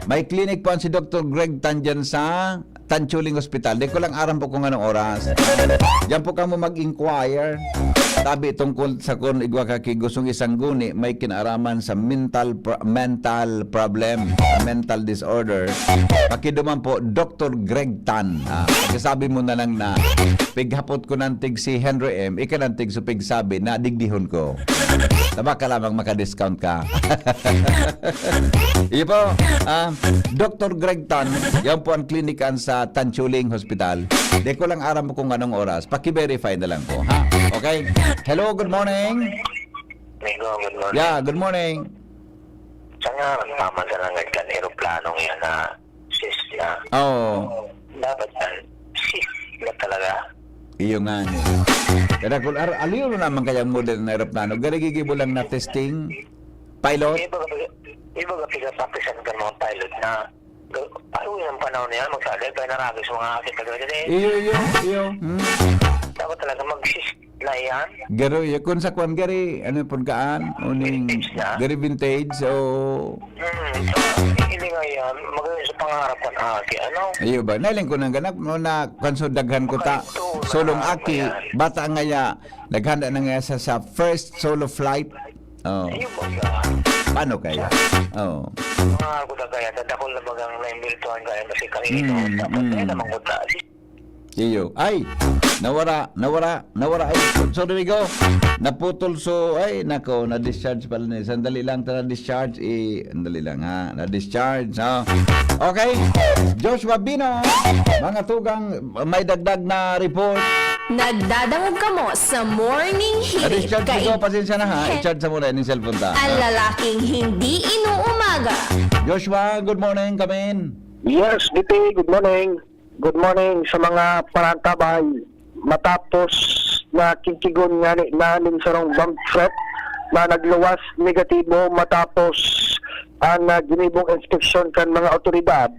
S1: May clinic po si Dr. Greg Tan dyan sa Tanchuling Hospital. Di ko lang aram po kung anong oras. Diyan po ka mo mag-inquire. Tabi tungkol sa kung igwa ka gustong isang guni, may kinaraman sa mental problem, mental disorder. Pakiduman po, Dr. Greg Tan. Pagkasabi mo na lang na pighapot ko nantig si Henry M. Ikanantig so pigsabi na digdihon ko. Taba ka lamang maka-discount ka. Iyo po, Dr. Greg Tan, yan po ang klinikan sa sa Tanchuling Hospital. Di ko lang aram mo kung anong oras. Paki-verify na lang ko, ha? Okay? Hello, good morning.
S6: Migo, good morning.
S1: Yeah, good morning.
S6: Sana mamasalangan ka ng aeroplanong yan na sis na.
S1: Oh,
S6: Dapat yan, sis na talaga.
S1: iyo nga ni. Kaya kung aliyo na naman kayang model na aeroplano, garigigi mo lang na testing pilot.
S6: Iba ka pigapapisan ka mga pilot na paano yung panahon niya magsagal kaya naragis mga akin talaga dyan
S1: Iyo.
S6: dapat talaga mag-sis na yan.
S1: Garo, kung sa kwan gari, ano po kaan? Uning,
S6: Vintage na?
S1: gari vintage, so...
S6: So, hindi nga yan, magawin sa pangarap ko na aki, ano?
S1: Iyo ba? Nailing ko nang ganap, no na konsodaghan ko ta. Solong aki, bata nga ya, naghanda na nga sa first solo flight. Oh.
S6: Ayun ba ka?
S1: Paano kaya? Oh.
S6: Pangarap ko na kaya, dadakol na bagang na-imbiltuhan kaya kasi kanino. Dapat kaya naman ko ta.
S1: Iyo. Ay, nawara. Ay, sorry go. Naputol so, ay, nako, na-discharge pala na. Sandali lang, na-discharge. Sandali lang, ha. Na-discharge, ha. Okay. Joshua Bino, mga tugang, may dagdag na report.
S3: Nagdadangog ka mo sa morning hirit
S1: Na-discharge
S3: kay
S1: ko, pasensya na, ha. I-charge sa muna yung cellphone ta.
S3: ang lalaking hindi inuumaga.
S1: Joshua, good morning, come in.
S12: Yes, DP, good morning. Good morning sa mga parantabay. Matapos na kikigon nga ni namin sa rong bomb threat na nagluwas negatibo matapos ang ginibong inspeksyon kan mga otoridad.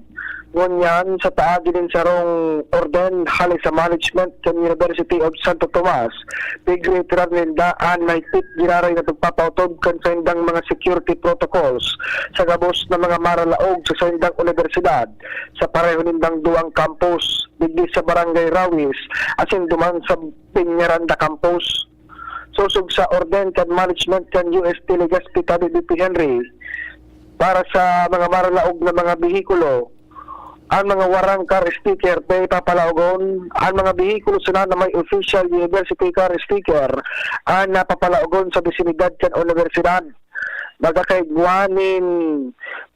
S12: Ngunyan sa taagi din sa rong orden hali sa management kan University of Santo Tomas, pigreterar nildaan na higpit ginaray na pagpapautod kan sa indang mga security protocols sa gabos na mga maralaog sa indang universidad sa pareho nindang duang campus digdi sa Barangay Rawis asin duman sa Piñaranda campus. Susog sa orden kan management kan UST Legazpi BP Henry para sa mga maralaog na mga bihikulo, ang mga warang car sticker ay papalaogon, ang mga bihikulo sila na may official university car sticker ang napapalaogon sa bisinidad kan universidad. Magkakaigwanin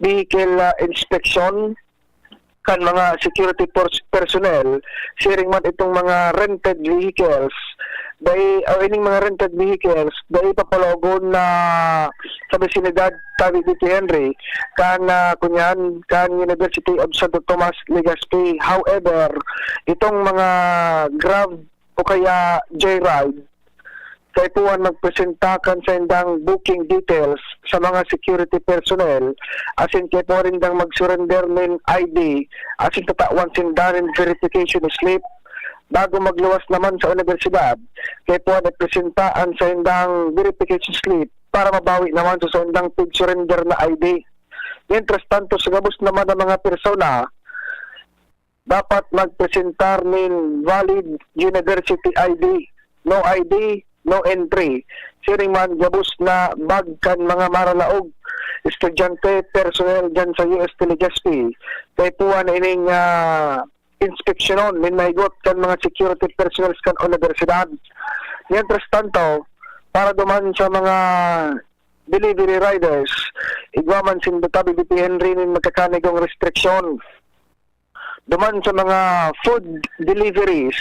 S12: vehicle inspection kan mga security personnel, sharing man itong mga rented vehicles, ining mga rented vehicles, dahil papalaogon na sa bisinidad tabi dito Henry, kan University of Santo Tomas Legazpi. However, itong mga Grab o kaya Joyride, kaya puwan magpresentakan sa indang booking details sa mga security personnel, asin kaya po rin dang mag-surrender ng ID, asin tatawan sindanin verification slip, bago magluwas naman sa universidad, kaya po nagpresentaan sa indang verification slip para mabawi naman sa indang pig-surrender na ID. Mientras tanto, sa gabos naman ng mga persona, dapat magpresentar ng valid university ID. No ID, no entry. Siring man gabos na bag kan mga maralaog, estudyante, personnel dyan sa UST Legazpi. Kaya po ining inspeksyonon min maigot kan mga security personnel kan universidad. Mientras tanto, para duman sa mga delivery riders, igwaman sin Batabi BP Henry nin magkakanigong restriksyon. Duman sa mga food deliveries,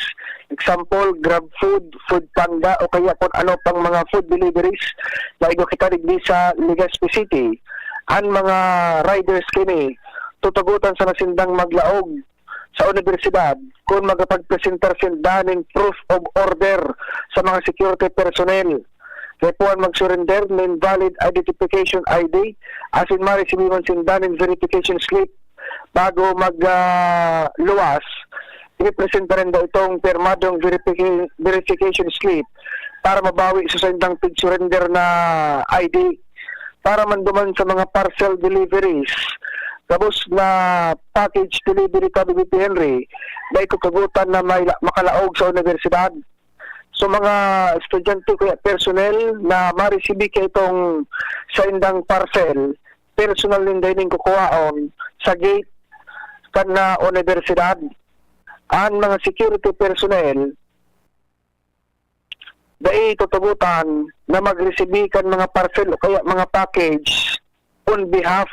S12: example, Grab Food, Food Panda, o kaya kung ano pang mga food deliveries na kita digdi sa Legazpi City, ang mga riders kini, tutugutan sa nasindang maglaog sa universidad kung magpagpresentar sindaning proof of order sa mga security personnel. Kaya po ang mag-surrender ng valid identification ID asin marisibiman sindaning verification slip bago magluwas. I-presenta rin daw itong permadong verification slip para mabawi sa sindang pig-surrender na ID para manduman sa mga parcel deliveries. Tapos na package delivery ka BP Henry na ikukagutan na may makalaog sa universidad. So mga estudyante kaya personnel na marisibi ka itong sa indang parcel, personal din din kukuhaon sa gate kan na universidad. Ang mga security personnel dahil tutugutan na magresibi kan mga parcel o kaya mga package on behalf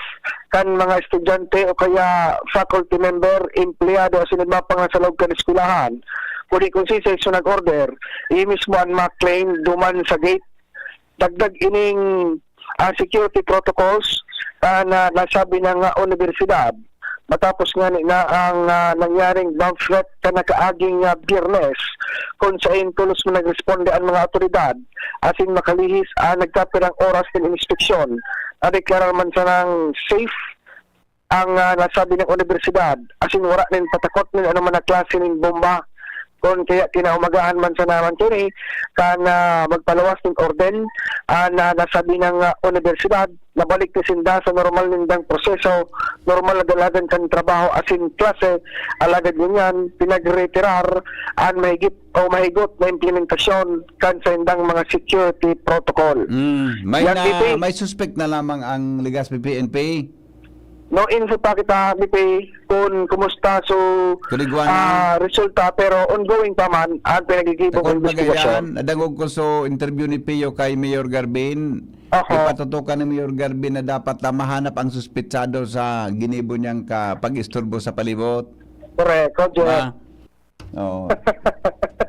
S12: kan mga estudyante o kaya faculty member, empleyado o sinagmapa nga sa loob kan eskwelahan, kung si sa nag-order, mismo ang ma-claim duman sa gate. Dagdag ining security protocols na nasabi ng universidad matapos nga ang nangyaring bomb threat na nakaaging Biyernes kung saan tulos mo nagresponde ang mga otoridad asin makalihis nagkapirang oras ng inspeksyon na deklarar man sa ng safe ang nasabi ng universidad asin wala nin patakot nin ano man na klase ng bomba kung kaya kinaumagahan man sa naman kini kan magpalawas ng orden na nasabi ng universidad nabalik ni sinda sa normal nindang proseso, normal na dalagan kan trabaho asin klase, alagad niyan pinagretirar ang mahigot na implementasyon kan sa indang mga security protocol.
S1: May suspect na lamang ang Legazpi PNP.
S12: No info pa kita BP kung kumusta resulta pero ongoing pa man ang pinagigibong investigasyon.
S1: Nadangog ko so interview ni Pio kay Mayor Garbin. Ipatutukan ni Mayor Garbin na dapat mahanap ang suspitsado sa ginibo niyang pag-isturbo sa palibot.
S12: Correct, Jeff.
S1: Oo.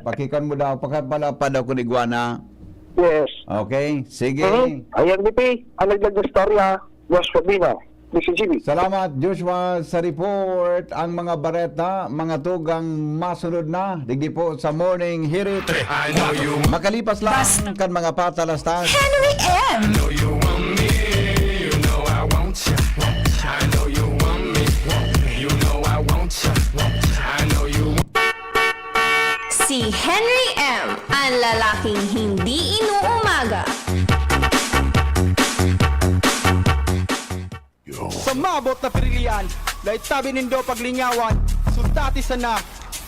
S1: Pakikan mo daw, pakapala pa daw kung iguana.
S12: Yes.
S1: Okay, sige.
S12: Ayan BP, ang nagdag na storya, Joshua Bino.
S1: Salamat Joshua sa report. Ang mga bareta, mga tugang masunod na digdi po sa morning hirit. Makalipas lang kan mga patalastas.
S3: Henry M. Si Henry M. ang lalaking hindi inuumaga.
S13: Sa mabot na pirilian, laitabi nindo paglingawan, sultati sana,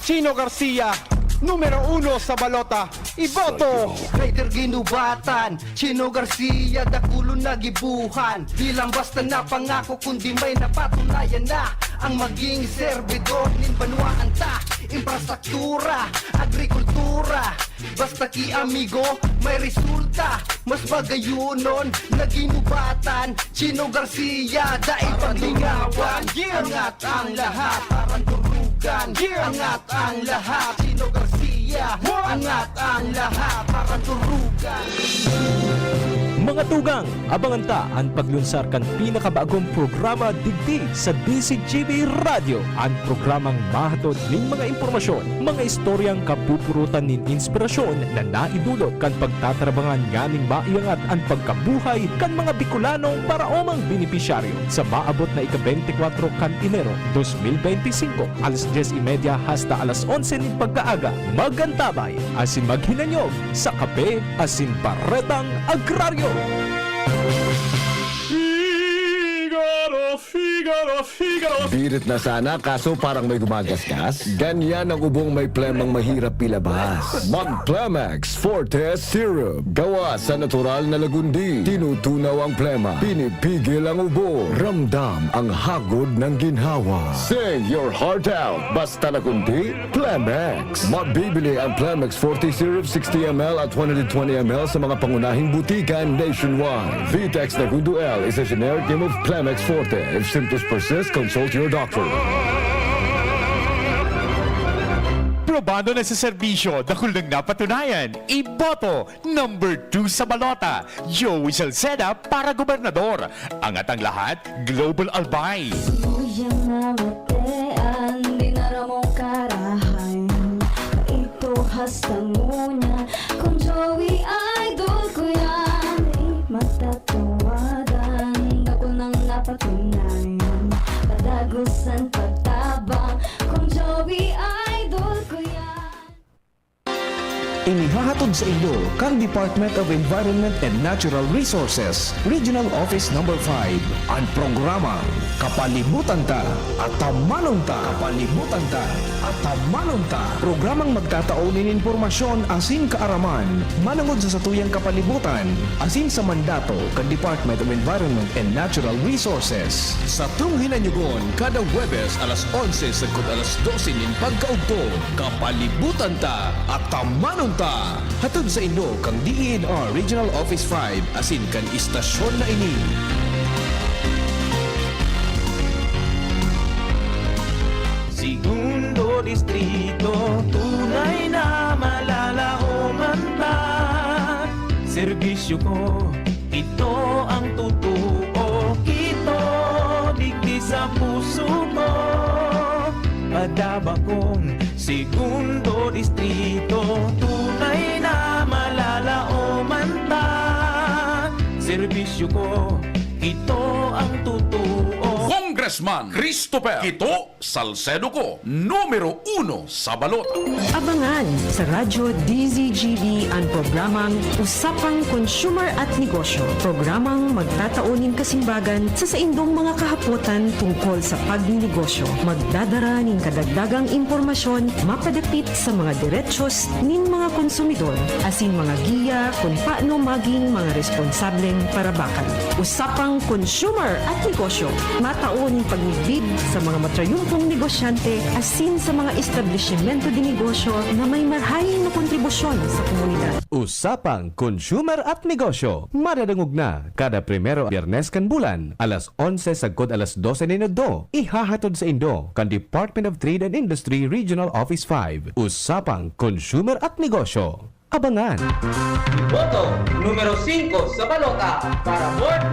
S13: Chino Garcia, numero 1 sa balota, iboto!
S14: Raider ginubatan, Chino Garcia, dakulo na gibuhan. Di lang basta napangako, kundi may napatunayan na ang maging servidor nin banwaan ta. Infrastruktura, agrikultura, basta ki amigo, may resulta. Mas bagayunon, naginubatan, Chino Garcia, daig paglingawan. Angat ang lahat, parang turugan. Angat ang lahat, Chino Garcia, angat ang lahat, parang turugan.
S15: Mga tugang, abangan ta ang paglunsar kan pinakabagong programa digdi sa DCGB Radio. Ang programang mahatod ning mga impormasyon, mga istoryang kapupurutan nin inspirasyon na naidulot kan pagtatrabangan nganing maiangat ang pagkabuhay kan mga Bicolanong para omang benepisyaryo sa maabot na ika-24 kan Enero 2025 alas 10:30 hasta alas 11 ning pagkaaga. Magantabay asin maghinanyog sa kape asin paretang agraryo.
S16: Birit na sana kaso parang may gumagasgas. Ganyan ang ubong may plemang mahirap ilabas. Mag Plemex Forte Syrup. Gawa sa natural na lagundi. Tinutunaw ang plema. Pinipigil ang ubo. Ramdam ang hagod ng ginhawa. Sing your heart out. Basta lagundi, Plemex. Mabibili ang Plemex Forte Syrup 60 ml at 120 ml sa mga pangunahing butikan nationwide. Vitex Nagundo L is a generic name of Plemex Forte. If symptoms persist, consult your doctor.
S17: Probado na sa serbisyo, dahil nang napatunayan, iboto number 2 sa balota, Joey Salceda para gobernador. Angat ang lahat, Global Albay.
S18: Yang namatean, di naramong karahay. Ito hastangunya, kung Joey idol ko yan, di matatawagan. Ako nang napatunayan, padagusan pagtabang, kung Joey idol ko yan.
S19: Inihahatod sa inyo kang Department of Environment and Natural Resources, Regional Office No. 5, ang programa Kapalibutan Ta at Tamanon Ta. Kapalibutan Ta at Tamanon Ta. Programang magtataunin informasyon asin kaaraman, manangod sa satuyang kapalibutan, asin sa mandato kang Department of Environment and Natural Resources. Sa tunghinanyugon, kada Huwebes alas 11 sagkod alas 12 nin pagkaugto, Kapalibutan Ta at Tamanon Ta. Hatod sa inyo kang DENR Regional Office 5 asin kan istasyon na ini.
S20: distrito, tunay na malalauman ta. Serbisyo ko, ito ang totoo, ito digdi sa puso ko. Padaba kong segundo distrito, tunay na malalauman ta. Serbisyo ko, ito ang totoo.
S21: Congressman Christopher Quito Salcedo ko, numero 1 sa balota.
S22: Abangan sa Radyo DZGB ang programang Usapang Consumer at Negosyo. Programang magtataunin kasimbagan sa saindong mga kahapotan tungkol sa pagninegosyo. Magdadara ng kadagdagang impormasyon mapadapit sa mga diretsos nin mga konsumidor asin mga giya kung paano maging mga responsableng parabakan. Usapang Consumer at Negosyo. Mataunin pagnigbid sa mga matrayumpong negosyante asin sa mga establishmento di negosyo na may marhaing na kontribusyon sa komunidad.
S15: Usapang Consumer at Negosyo. Madadangog na kada primero Biyernes kan bulan, alas 11 sagkod alas 12 ninodo. Ihahatod sa Indo kan Department of Trade and Industry Regional Office 5. Usapang Consumer at Negosyo. Abangan!
S23: Boto numero 5 sa balota para Board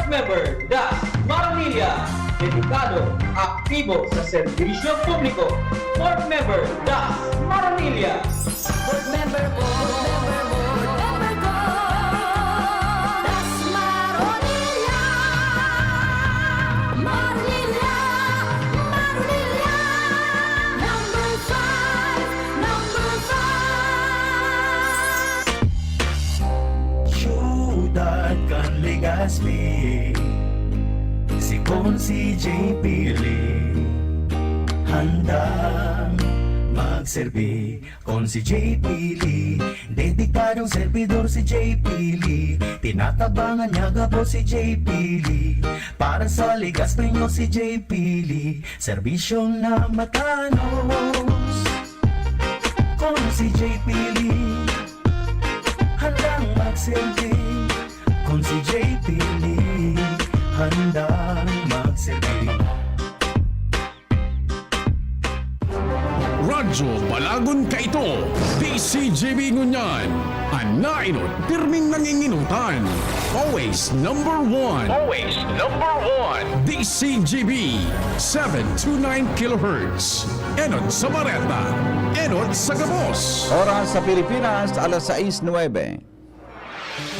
S23: Member Das Maranilla. Dedikado, aktibo sa serbisyo publiko. Board Member Das Maranilla. Board Member ko.
S18: Das Maranilla. Maranilla. Number 5.
S20: Ciudad kan Legazpi, si Consi J. Pili, handang magserbi. Consi J. Pili, dedikadong servidor si J. Pili, tinatabangan niya gapo si J. Pili, para sa Legazpi nyo si J. Pili, serbisyong na matanos. Consi J. Pili, handang magserbi. Kung si JP Lee, handang magserbi.
S21: Radyo Balagon ka ito, DCGB Ngunyan, anainot, pirming nanginginutan. Always number 1.
S2: Always number 1.
S21: DCGB 729 kHz. Enot sa Bareta, enot sa Gabos.
S1: Oras sa Pilipinas, alas 6:09.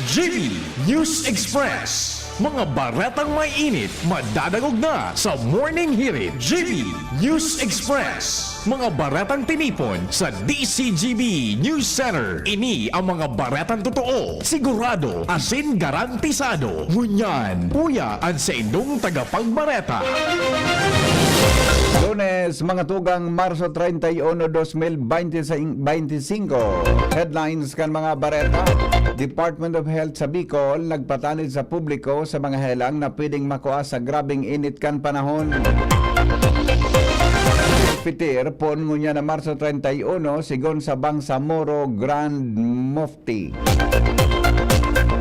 S21: GB News Express. Mga baretang may init, madadagog na sa Morning Hirit. GB News Express. Mga baretang tinipon sa DCGB News Center. Ini ang mga baretang totoo, sigurado, asin garantisado. Ngunyan, puya ang sa indong tagapagbareta.
S1: Lunes, mga tugang Marso 31, 2025. Headlines kan mga bareta. Department of Health sa Bicol nagpatanid sa publiko sa mga helang na pwedeng makuha sa grabing init kan panahon. Pitir pon ngunya na Marso 31 sigon sa Bangsamoro Grand Mufti.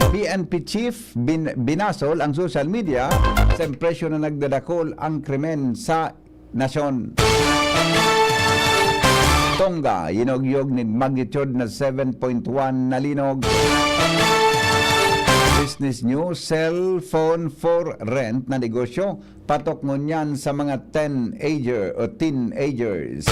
S1: PNP Chief binasol ang social media sa impresyon na nagdadakol ang krimen sa nasyon. Tonga, yinogyog ni magnitude na 7.1 na linog. Business news, cellphone for rent na negosyo, patok ngunyan sa mga teenagers.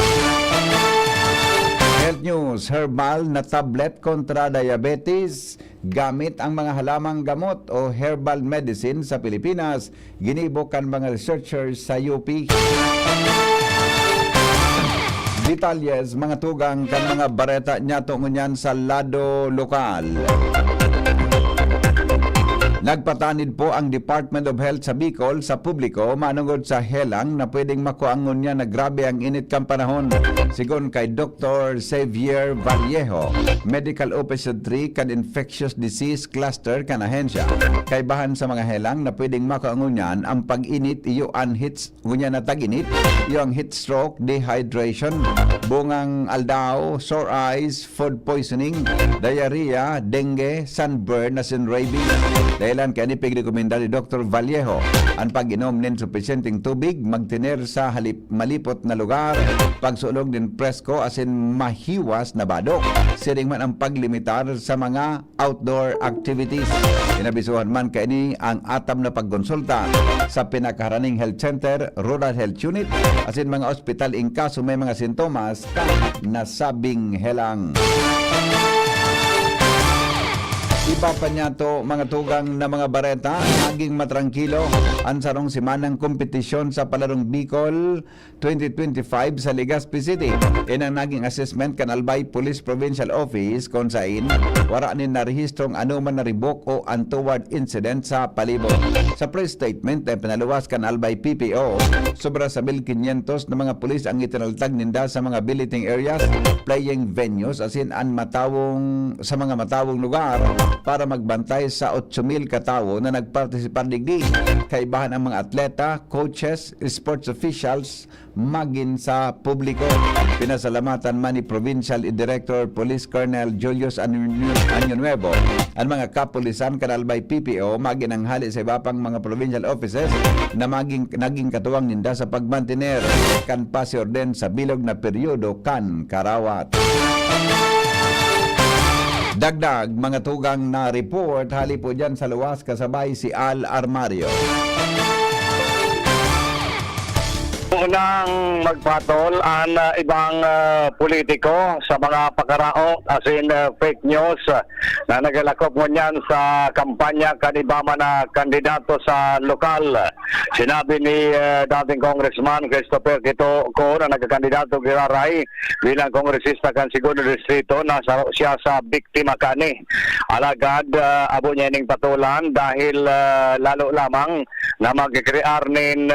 S1: Health news, herbal na tablet kontra diabetes, gamit ang mga halamang gamot o herbal medicine sa Pilipinas, ginibukan mga researchers sa UP. Detalyes, mga tugang kan mga bareta niya tungunyan sa lado lokal. Nagpatanid po ang Department of Health sa Bicol sa publiko manungod sa helang na pwedeng makuangon niya na grabe ang init kang panahon. Sigon kay Dr. Xavier Vallejo, Medical Officer 3 kan Infectious Disease Cluster kan ahensya. Kay bahan sa mga helang na pwedeng makuangon niyan ang pag-init iyo ang hits ngunya na tag-init, iyo ang heat stroke, dehydration, bungang aldaw, sore eyes, food poisoning, diarrhea, dengue, sunburn as in rabies. Dahilan kay ni pigrekomenda ni Dr. Vallejo ang pag-inom nin sufisyenteng tubig, magtiner sa malipot na lugar, pagsulog din presko asin mahiwas na bado. Siring man ang paglimitar sa mga outdoor activities. Inabisuhan man kay ni ang atam na pagkonsulta sa pinakaharaning health center, rural health unit, asin mga ospital in kaso may mga sintomas kahit nasabing helang. Iba pa niya to mga tugang na mga bareta, naging matrangkilo ang sarong simanang kompetisyon sa Palarong Bicol 2025 sa Legazpi City. Yan ang naging assessment kan Albay Police Provincial Office kung saan wala nin narehistrong anuman na ribok o untoward incident sa palibot. Sa press statement ay pinaluwas kan Albay PPO, sobra sa 1,500 na mga pulis ang itinaltag ninda sa mga billeting areas, playing venues, asin ang sa mga matawong lugar para magbantay sa 8,000 katawo na nagpartisipar digdi. Kaibahan ang mga atleta, coaches, sports officials, magin sa publiko. Pinasalamatan man ni Provincial Director Police Colonel Julius Añonuevo ang mga kapulisan kanalbay PPO magin ang hali sa iba pang mga provincial offices na naging katuwang ninda sa pagmantiner kan pasiorden sa bilog na peryodo kan karawat. Dagdag mga tugang na report, hali po dyan sa luwas kasabay si Al Armario.
S12: Unang magpatol ang ibang politiko sa mga pakaraot as in fake news na nagalakop mo niyan sa kampanya kanibama na kandidato sa lokal. Sinabi ni dating Congressman Christopher Quito na nagkakandidato Giraray bilang kongresista kan Segundo Distrito na siya sa biktima kani. Alagad abo niya ning patulan dahil lalo lamang na magkrear nin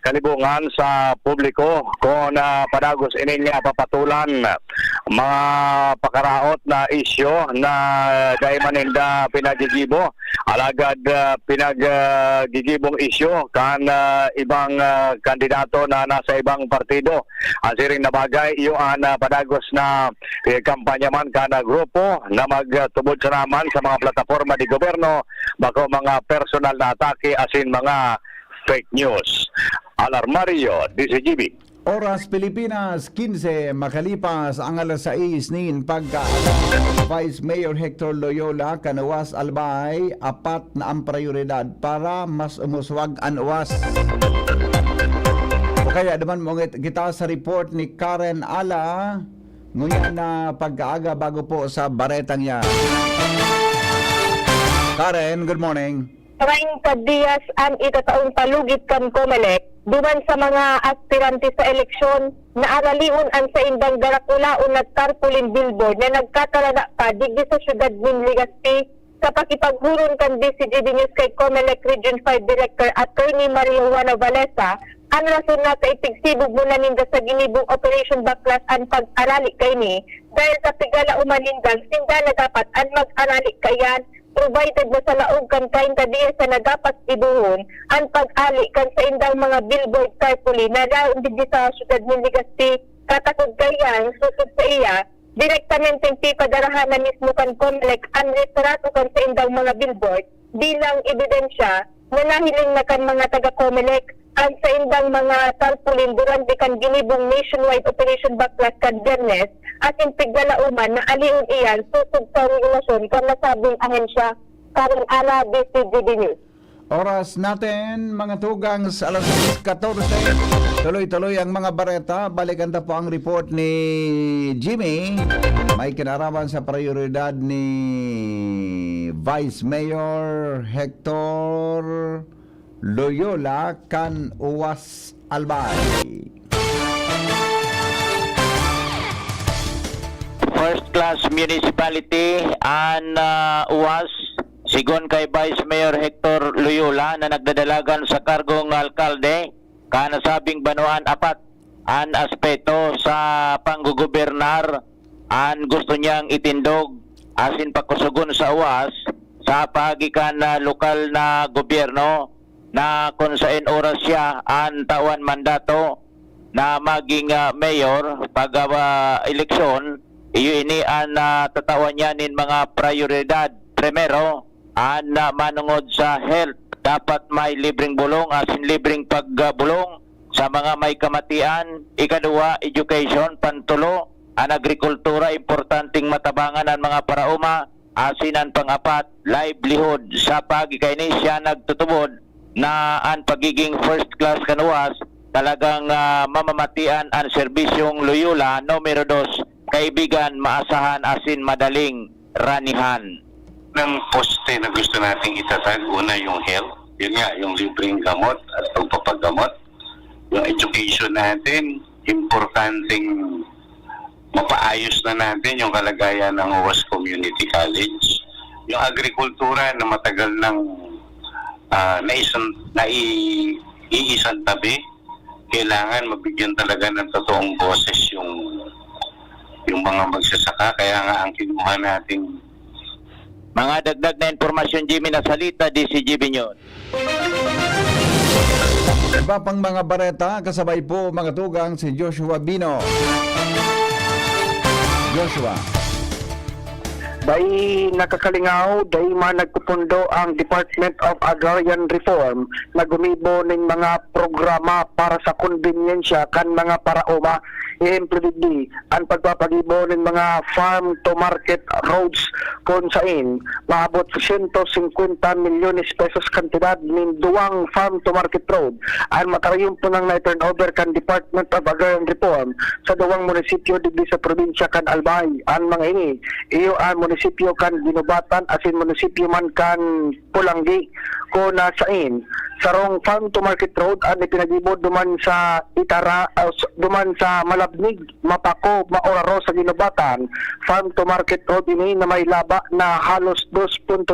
S12: kalibungan sa publiko kung padagos ini niya papatulan mga pakaraot na isyo na dahil maninda pinagigibo alagad pinagigibong isyo kan ibang kandidato na nasa ibang partido. Ang siring na bagay yung padagos na kampanya man kana grupo na magtubod sa naman sa mga plataforma di gobyerno bako mga personal na atake asin mga fake news. Alarmario, DCGB.
S1: Oras Pilipinas, 15 makalipas ang alas 6 nin pagka Vice Mayor Hector Loyola kanawas Albay, apat na ang prioridad para mas umuswag ang uwas. Kaya naman mongit kita sa report ni Karen Ala ngunya na pagkaaga bago po sa baretang yan. Karen, good morning.
S4: 30 Diaz ang itataong palugit kan Comelec duman sa mga aspirante sa eleksyon na araliun ang sa indang darakulaon at tarpaulin billboard na nagkatalada pa digdi sa syudad ng Legazpi sa pakipaghuron kan DCGB News kay Comelec Region 5 Director Attorney Mario Juana Valesa ang rason na kaipigsibog muna ninda sa ginibong Operation Backlash ang pag-arali kay ni dahil sa pigala umanindang sinda na dapat ang mag-arali kayan provided na sa laog kan kain kadiya sa nagapat ibuhon ang pag-ali kan sa indang mga billboard tarpaulin na daon digdi sa syudad ng Legazpi katakod kayan susod sa iya direktamente pipadarahan na mismo kan Comelec ang retrato kan sa indang mga billboard bilang ebidensya na nahiling na kan mga taga-Comelec ang sa indang mga tarpaulin durante kan ginibong nationwide Operation Backlash kan Bernes at impiglalauman na aliun iyan susod sa regulasyon kan nasabing ahensya Karen Ala, DCGB News.
S1: Oras natin mga tugang sa alas 14. Tuloy-tuloy ang mga bareta. Balikan ta po ang report ni Jimmy. May kinaraman sa prioridad ni Vice Mayor Hector Loyola kan Uwas Albay.
S6: First class municipality an UAS sigon kay Vice Mayor Hector Loyola na nagdadalagan sa kargong alkalde kanasabing banuan apat an aspeto sa panggugobernar an gusto niyang itindog asin pakusugon sa UAS sa pagikan na lokal na gobyerno na kung saan oras siya ang tawan mandato na maging mayor pag eleksyon, iyo ini ang tatawan niya nin mga prioridad. Primero, na manungod sa health. Dapat may libreng bulong, asin libreng pagbulong sa mga may kamatian. Ikaduwa, education. Pantulo, ang agrikultura, importanteng matabangan ang mga parauma. Asin ang pang-apat, livelihood. Sa pagikaini siya nagtutubod na ang pagiging first class kanuwas, talagang mamamatian ang serbisyong Loyola. Numero 2, kaibigan, maasahan, asin madaling ranihan.
S5: Ng poste na gusto nating itatag, una yung health, yun nga, yung libreng gamot at pagpapagamot. Yung education natin, importanteng mapaayos na natin yung kalagayan ng UWAS Community College. Yung agrikultura na matagal nang naiisang tabi, kailangan mabigyan talaga ng totoong boses yung mga magsasaka. Kaya nga ang kinuha natin.
S6: Mga dagdag na informasyon, Jimmy, na salita, DCGB News.
S1: Iba pang mga bareta, kasabay po mga tugang si Joshua Bino. Joshua.
S12: Dahil nakakalingaw, dahil nagpupundo ang Department of Agrarian Reform na gumibo ng mga programa para sa konbinyensya kan mga paraoma. I-implement ang pagpapagibo ng mga farm-to-market roads kung saan maabot sa 150 milyones pesos kantidad ng duwang farm-to-market road. Ang makarayong po nang na-turnover kan Department of Agrarian Reform sa duwang munisipyo digdi sa probinsya kan Albay. Ang mga ini, iyo ang munisipyo kan Ginubatan asin munisipyo man kan Pulanggi ko na sain sarong farm to market road ang ipinagibod duman sa Itara duman sa Malabnig, Mapako, Maoraro sa Ginubatan. Farm to market road ini na may laba na halos 2.3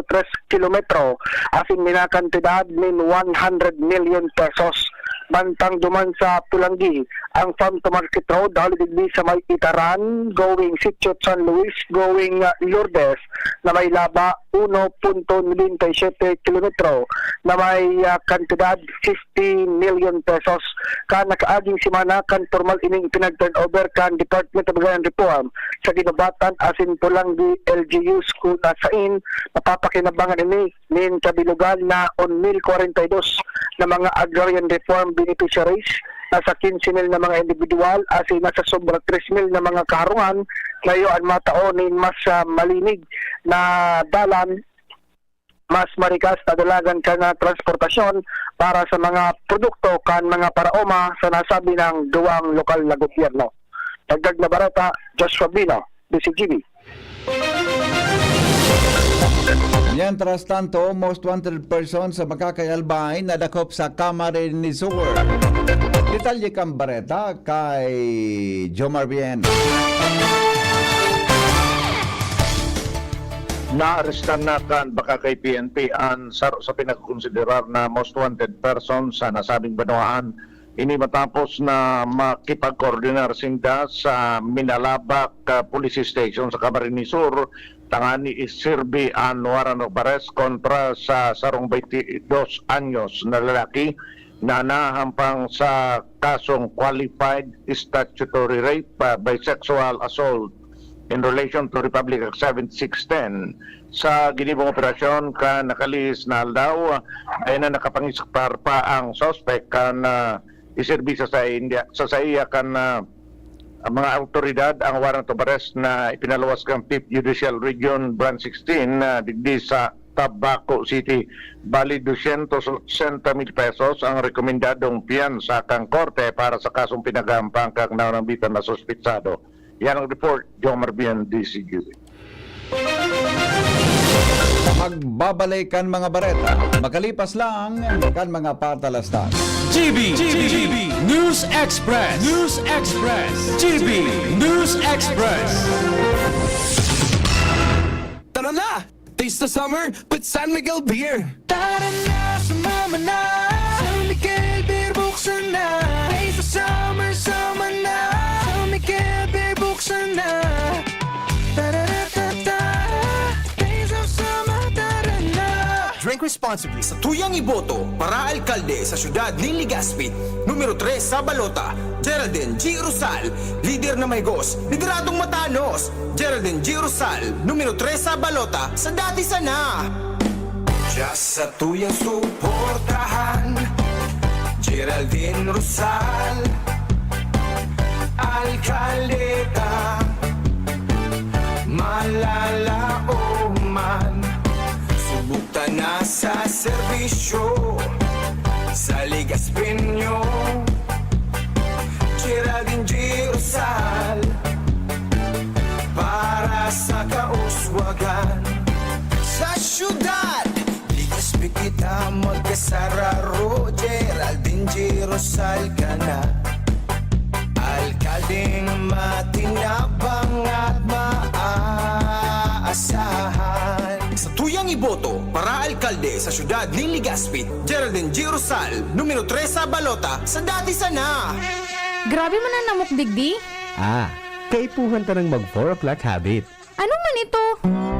S12: kilometro asin minakantidad min 100 million pesos. Bantang duman sa Pulanggi ang farm to market road digdi sa may Itaran going Sitio San Luis going Lourdes na may laba 1.97 kilometro na may kantidad 50 million pesos. Kan nakaaging simana kan formal ining pinag-turnover kan Department of Agrarian Reform sa Ginubatan asin Pulanggi LGU School na sain mapapakinabangan ini nin kabilugan na 1,042 na mga agrarian reform beneficiaries, nasa 15,000 na mga individual asin nasa sobra 3,000 na mga kaharungan ngayon mataonin mas malinig na dalan, mas marikas na dalagan ka na transportasyon para sa mga produkto kan mga paraoma sa nasabi ng duwang lokal na gobyerno. Dagdag na barata, Joshua Bino, DCGB.
S1: Mientras tanto, most wanted person sa Makakayalbay na dakop sa Camarines Sur. Detalye kang bareta kay Jomar Bien.
S8: Naarestan na kan baka kay PNP ang sa pinagkonsiderar na most wanted person sa nasabing banwaan. Ini matapos na makipag-coordinar sinda sa Minalabak Police Station sa Camarines Sur tangani isirbi ang warrant of arrest kontra sa sarong 22 anyos na lalaki na nahampang sa kasong qualified statutory rape by sexual assault in relation to Republic Act 7610. Sa ginibong operasyon ka nakalis na aldaw ay na nakapangispar pa ang suspect ka na isirbi sa iya kan ang mga autoridad ang warrant of arrest na ipinaluwas kang 5th Judicial Region Branch 16 digdi sa Tabaco City. Bali 280,000 pesos ang rekomendadong piyansa kang korte para sa kasong pinagampang kang nanambitan na suspitsado. Yan ang report, Jomar Bien, DCGB.
S1: Magbabalikan mga bareta, makalipas lang kan mga patalastas.
S21: GB News Express. GB News Express.
S14: Tara na! Taste the summer with San Miguel Beer! Tara na, sumama na! San Miguel Beer, buksan na! Taste the summer, sama na! San Miguel Beer, buksan na! Drink responsibly. Sa tuyang iboto para alkalde sa syudad ng Legazpi. Numero 3 sa balota, Geraldine G. Rosal. Lider na may gos, lideradong matanos. Geraldine G. Rosal. Numero 3 sa balota, sa dati sana. Just sa tuyang suportahan, Geraldine Rosal, Alcaldeta, malalao man, subukta na sa serbisyo, sa Ligaspinyo, Geraldine G. Rosal, para sa kauswagan. Sa syudad, Ligaspi kita magkasararo, Geraldine G. Rosal ka na. Alkaldeng matinabang at maaasahan. Sa tuyang iboto para alkalde sa syudad ng Ligaspi, Geraldine G. Rosal, numero 3 sa balota, sa dati sana.
S9: Grabe man ang namok digdi.
S15: Kaipuhan ta ng mag 4 o'clock habit.
S9: Ano man ito?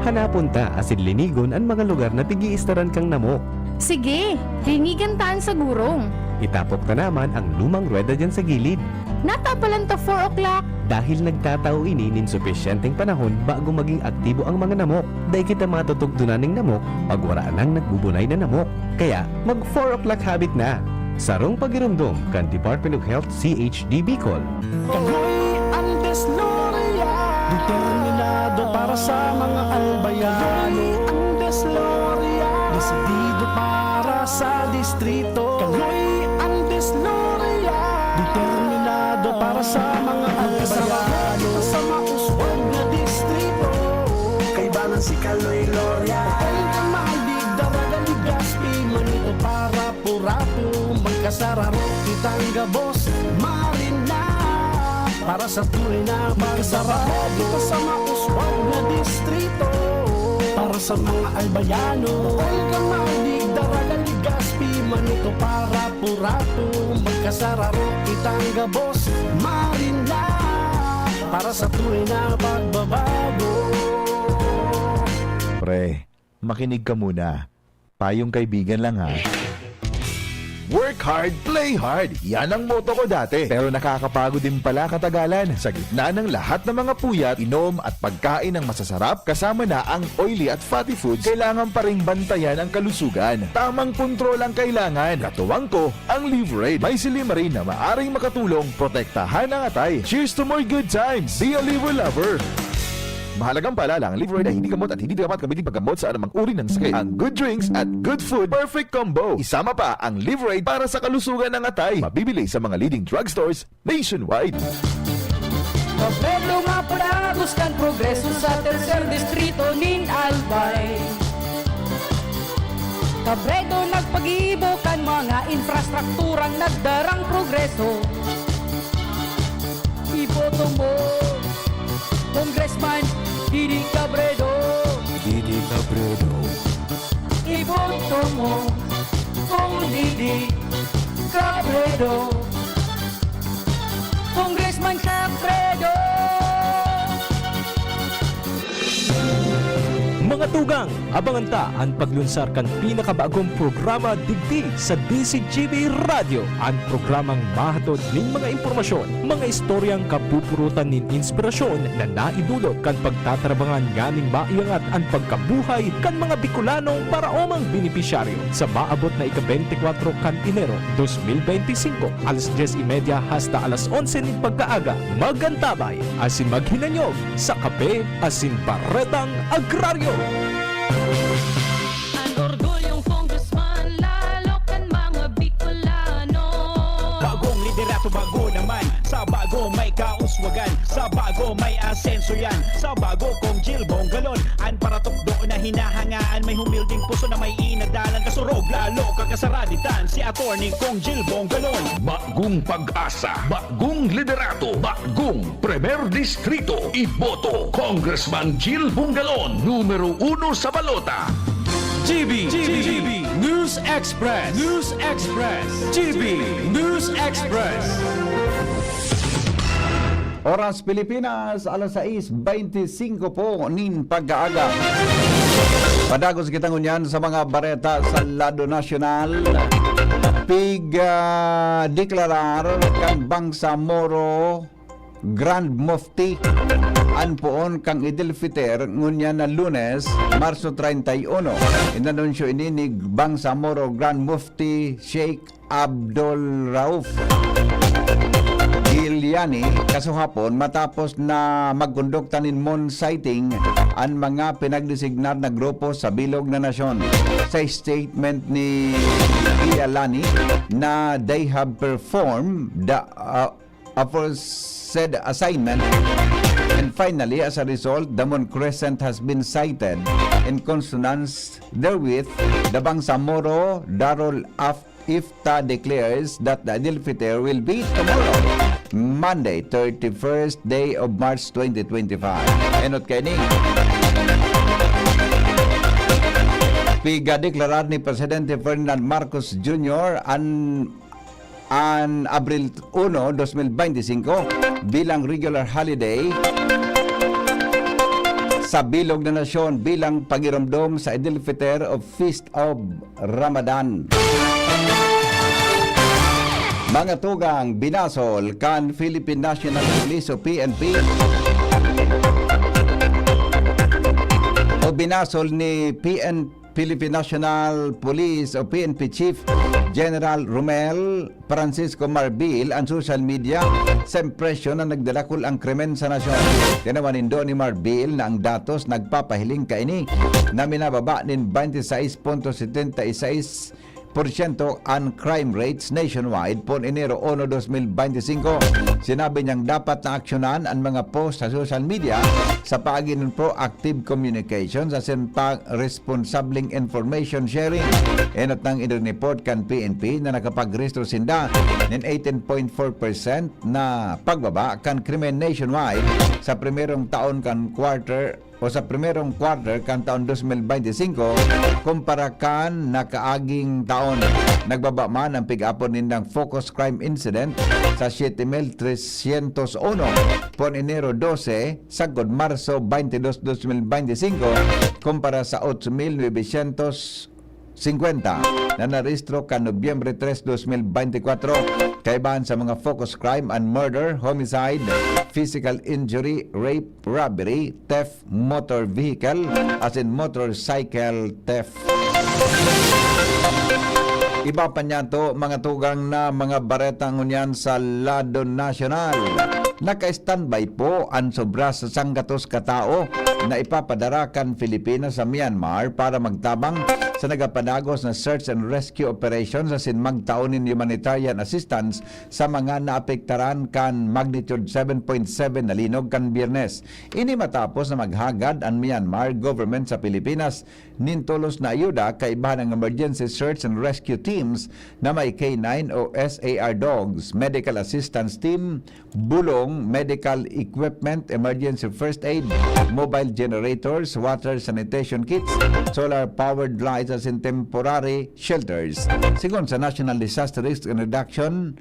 S15: Hanapon ta asin linigon ang mga lugar na tigiistaran kang namok.
S9: Sige, lingigan taan sa gurong.
S15: Itapok ta naman ang lumang rueda dyan sa gilid.
S9: Natapalan ta 4 o'clock.
S15: Dahil nagtatao ini nin sufisyenteng panahon bago maging aktibo ang mga namok. Dahil kita matutugtunan ng namok pag waraan ang nagbubunay na namok. Kaya mag 4 o'clock habit na. Sarong pagirumdum kan Department of Health CHD Bicol.
S14: Kaloy Andes Loria, determinado para sa mga albayano. Andes Loria, desidido para sa distrito. Kaloy Andes Loria, determinado para sa mga albayano. Sa mauswag na distrito, kaibanan si Kaloy Loria. Kaya ka maalig, daraga Ligaspi, manito para purato. Magkasararo kitang gabos, marina, para sa tunay na magsararo. Dito sa mauswag na distrito, para sa mga albayano. Kaya ka maalig, daraga Ligaspi, manito para purato. Magkasararo kitang gabos, marina, para sa tunay na pagbabago.
S7: Pre, makinig ka muna. Payong kaibigan lang ha. Work hard, play hard. Yan ang motto ko dati. Pero nakakapagod din pala katagalan. Sa gitna ng lahat ng mga puyat, inom at pagkain ng masasarap, kasama na ang oily at fatty foods, kailangan pa ring bantayan ang kalusugan. Tamang kontrol ang kailangan. Katuwang ko, ang Liverade. May silimarin na maaring makatulong protektahan ang atay. Cheers to more good times. Be a liver lover. Mahalagang paalala, ang Liverade ay hindi gamot at hindi dapat gamitin paggamot sa anumang uri ng sakit. Ang good drinks at good food, perfect combo. Isama pa ang Liverade para sa kalusugan ng atay. Mabibili sa mga leading drugstores nationwide.
S23: Pablo nga pala, buscan progreso sa tercer distrito nin Albay. Kabredo nagpag-ibo kan mga infrastrukturang nagdarang progreso. Iboto mo, Congressman Didi Cabredo.
S15: Didi Cabredo.
S23: Iboto mo, Kong Didi Cabredo. Congressman Cabredo.
S15: Mga tugang, abangan ta ang paglunsar kan pinakabagong programa digdi sa DCGB Radio. Ang programang mahatod ning mga impormasyon, mga istoryang kapupurutan nin inspirasyon na naidulot kan pagtatrabangan nganing maiangat ang pagkabuhay kan mga Bicolanong para omang benepisyaryo sa maabot na ika-24 kan Enero 2025 alas 10:30 hasta alas 11 ning pagkaaga. Magantabay asin maghinanyog sa kape asin baretang agraryo.
S23: Ang orgulyong congressman, lalo kan mga Bicolano.
S14: Bagong liderato, bago naman. Sa bago may kauswagan, sa bago may asenso yan. Sa bago kong Jill Bongalon, ang paratukdo na hinahangaan. May humilding puso na may inadalan. Kasurog lalo kakasaraditan, si attorney kong Jill Bongalon.
S21: Bagong pag-asa, bagong liderato, bagong Premier Distrito. Iboto Congressman Jill Bungalon, numero 1 sa balota.
S13: GB News Express. News Express. GB News Express.
S1: Oras Pilipinas, alas 6:25 po nin pagkaaga. Padagos kita ngunyan sa mga bareta sa lado nasyonal. Deklarar kan Bangsamoro Grand Mufti anpoon kang Idil Fitr ngunya na Lunes, Marso 31. Inanunsyo ini ni Bangsamoro Grand Mufti Sheikh Abdul Rauf Giuliani kasuhapon matapos na magkondukta nin moon sighting ang mga pinagdesignar na grupo sa bilog na nasyon. Sa statement ni Giuliani na they have performed the aforesaid assignment, and finally, as a result, the Moon Crescent has been sighted. In consonance therewith, the Bangsamoro Darul Ifta declares that the Idil Fitr will be tomorrow, Monday, 31st day of March 2025. Enot kini piga-deklarar ni Presidente Ferdinand Marcos Jr. an Abril 1, 2025 bilang regular holiday sa bilog na nasyon bilang pagiromdom sa Idil Fitr of Feast of Ramadan. Mga tugang binasol kan Philippine National Police o PNP o binasol ni Philippine National Police o PNP Chief General Romel Francisco Marbil ang social media sa impresyon na nagdalakol ang krimen sa nasyon. Tinawanin doon ni Marbil na ang datos nagpapahiling kaini na minababa nin 26.76% ang crime rates nationwide po Enero 1, 2025. Sinabi niyang dapat na aksyonan ang mga post sa social media sa paagi ng proactive communications at responsabling information sharing. Enot ng inireport kan PNP na nakapag-restro sinda ng 18.4% na pagbaba kan krimen nationwide sa primerong taon kan quarter kan taon 2025 kumpara kan nakaaging taon. Nagbaba man ang pig-apon nindang focus crime incident sa 7,301 pon Enero 12 sagod Marso 22, 2025 kumpara sa 8,950 na narehistro ka Nobyembre 3, 2024. Kaibahan sa mga focus crime and murder, homicide, physical injury, rape, robbery, theft, motor vehicle, as in motorcycle theft. Iba pa niya to mga tugang na mga baretang unyan sa lado nasyonal. Naka-standby po ang sobra sa sanggatos katao na ipapadarakan Pilipinas sa Myanmar para magtabang sa nagapadagos na search and rescue operations asin magtaunin humanitarian assistance sa mga naapektaran kan magnitude 7.7 na linog kan Biyernes. Ini matapos na maghagad ang Myanmar government sa Pilipinas nintulos na ayuda kaibahan ng emergency search and rescue teams na may K9 o SAR dogs, medical assistance team, bulong, medical equipment, emergency first aid, mobile generators, water sanitation kits, solar-powered lights as in temporary shelters. Sigon sa National Disaster Risk and Reduction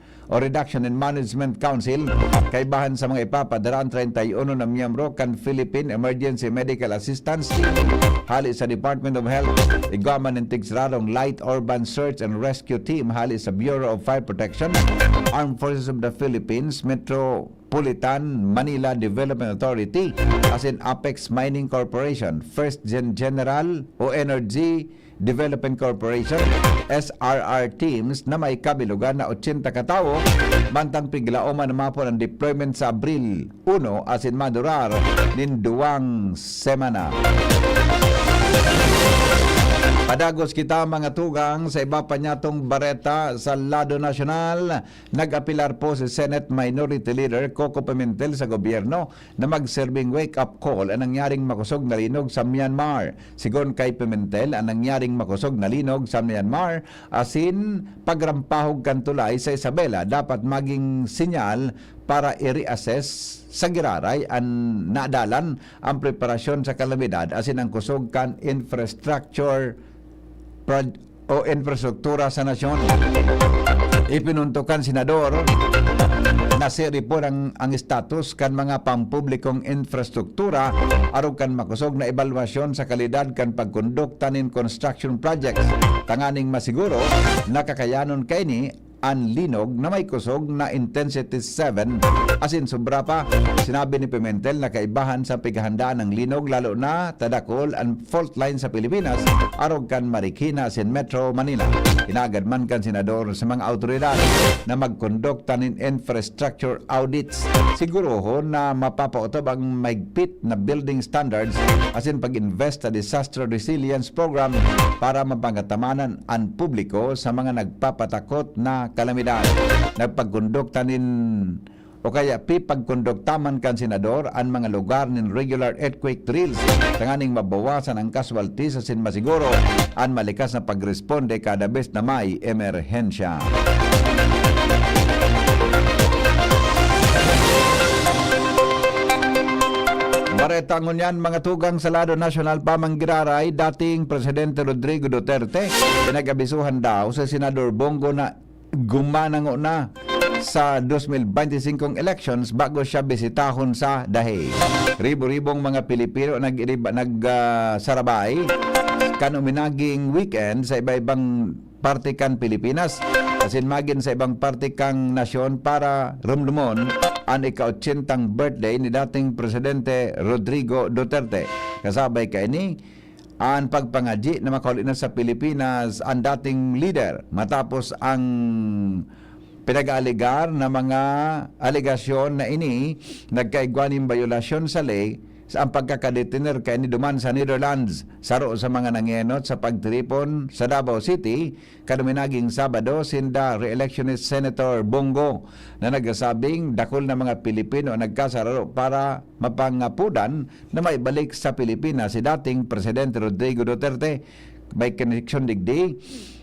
S1: and Management Council, kaibahan sa mga ipapadaraan 31 na miyembro kan Philippine Emergency Medical Assistance Team, hali sa Department of Health, Igaman ng Tigsrarong Light Urban Search and Rescue Team, hali sa Bureau of Fire Protection, Armed Forces of the Philippines, Metropolitan Manila Development Authority, as in Apex Mining Corporation, First General o Energy Development Corporation, SRR teams na may kabilugan na 80 katao, bantang piglaoman na mapon ang deployment sa Abril 1 as in madurar nin 2 semana. Padagos kita mga tugang sa iba pa niyatong bareta sa lado nasyonal. Nag-apilar po si Senate Minority Leader Coco Pimentel sa gobyerno na mag-serving wake-up call ang nangyaring makusog na linog sa Myanmar. Sigon kay Pimentel, ang nangyaring makusog na linog sa Myanmar asin pagrampahog kantulay sa Isabela dapat maging sinyal para i-reassess sa giraray ang naadalan ang preparasyon sa kalamidad asin ang kusog kan infrastructure o infrastruktura sa nasyon. Ipinuntukan senador na siripon ang status kan mga pampublikong infrastruktura aron kan makusog na ebalwasyon sa kalidad kan pagkondukta nin construction projects. Tanganing masiguro nakakayanon kay ni ang linog na may kusog na intensity 7 asin sobra pa. Sinabi ni Pimentel na kaibahan sa paghahandaan ng linog lalo na tadakol ang fault line sa Pilipinas arog kan Marikina asin Metro Manila. Hinagad man kan senador sa mga autoridad na magkondok tanin infrastructure audits. Sigurohon na mapapautob ang maigpit na building standards asin pag-invest sa disaster resilience program para mapangatamanan ang publiko sa mga nagpapatakot na kalamidad. Nagpagkondok tanin o kaya pagkondoktaman kan senador ang mga lugar ng regular earthquake drills tanganing mabawasan ang casualties asin masiguro ang malikas na pagresponde kada bes na may emerhensya. Baretangon yan mga tugang sa Lado National Pamanggiraray, dating Presidente Rodrigo Duterte, pinag-abisuhan daw sa Senador Bongo na gumanango na sa 2025 elections bago siya bisitahon sa Dahig. Ribo-ribong mga Pilipino nagsarabay kanuminaging weekend sa iba-ibang parte kan Pilipinas asin magin sa ibang parte kang nasyon para rumdumon ang ika-80 birthday ni dating Presidente Rodrigo Duterte. Kasabay kaini ang pagpangaji na makaulinan sa Pilipinas ang dating leader matapos ang pinag-aaligar na mga aligasyon na ini nagkaigwaning violasyon sa ley sa ang pagkakadetiner kay ni duman sa Netherlands saro sa mga nangenot sa pagtripon sa Davao City kanuminaging Sabado sinda re-electionist Senator Bongo na nagsasabing dakol na mga Pilipino nagkasararo para mapangapudan na maibalik sa Pilipinas si dating Presidente Rodrigo Duterte. May connection digdi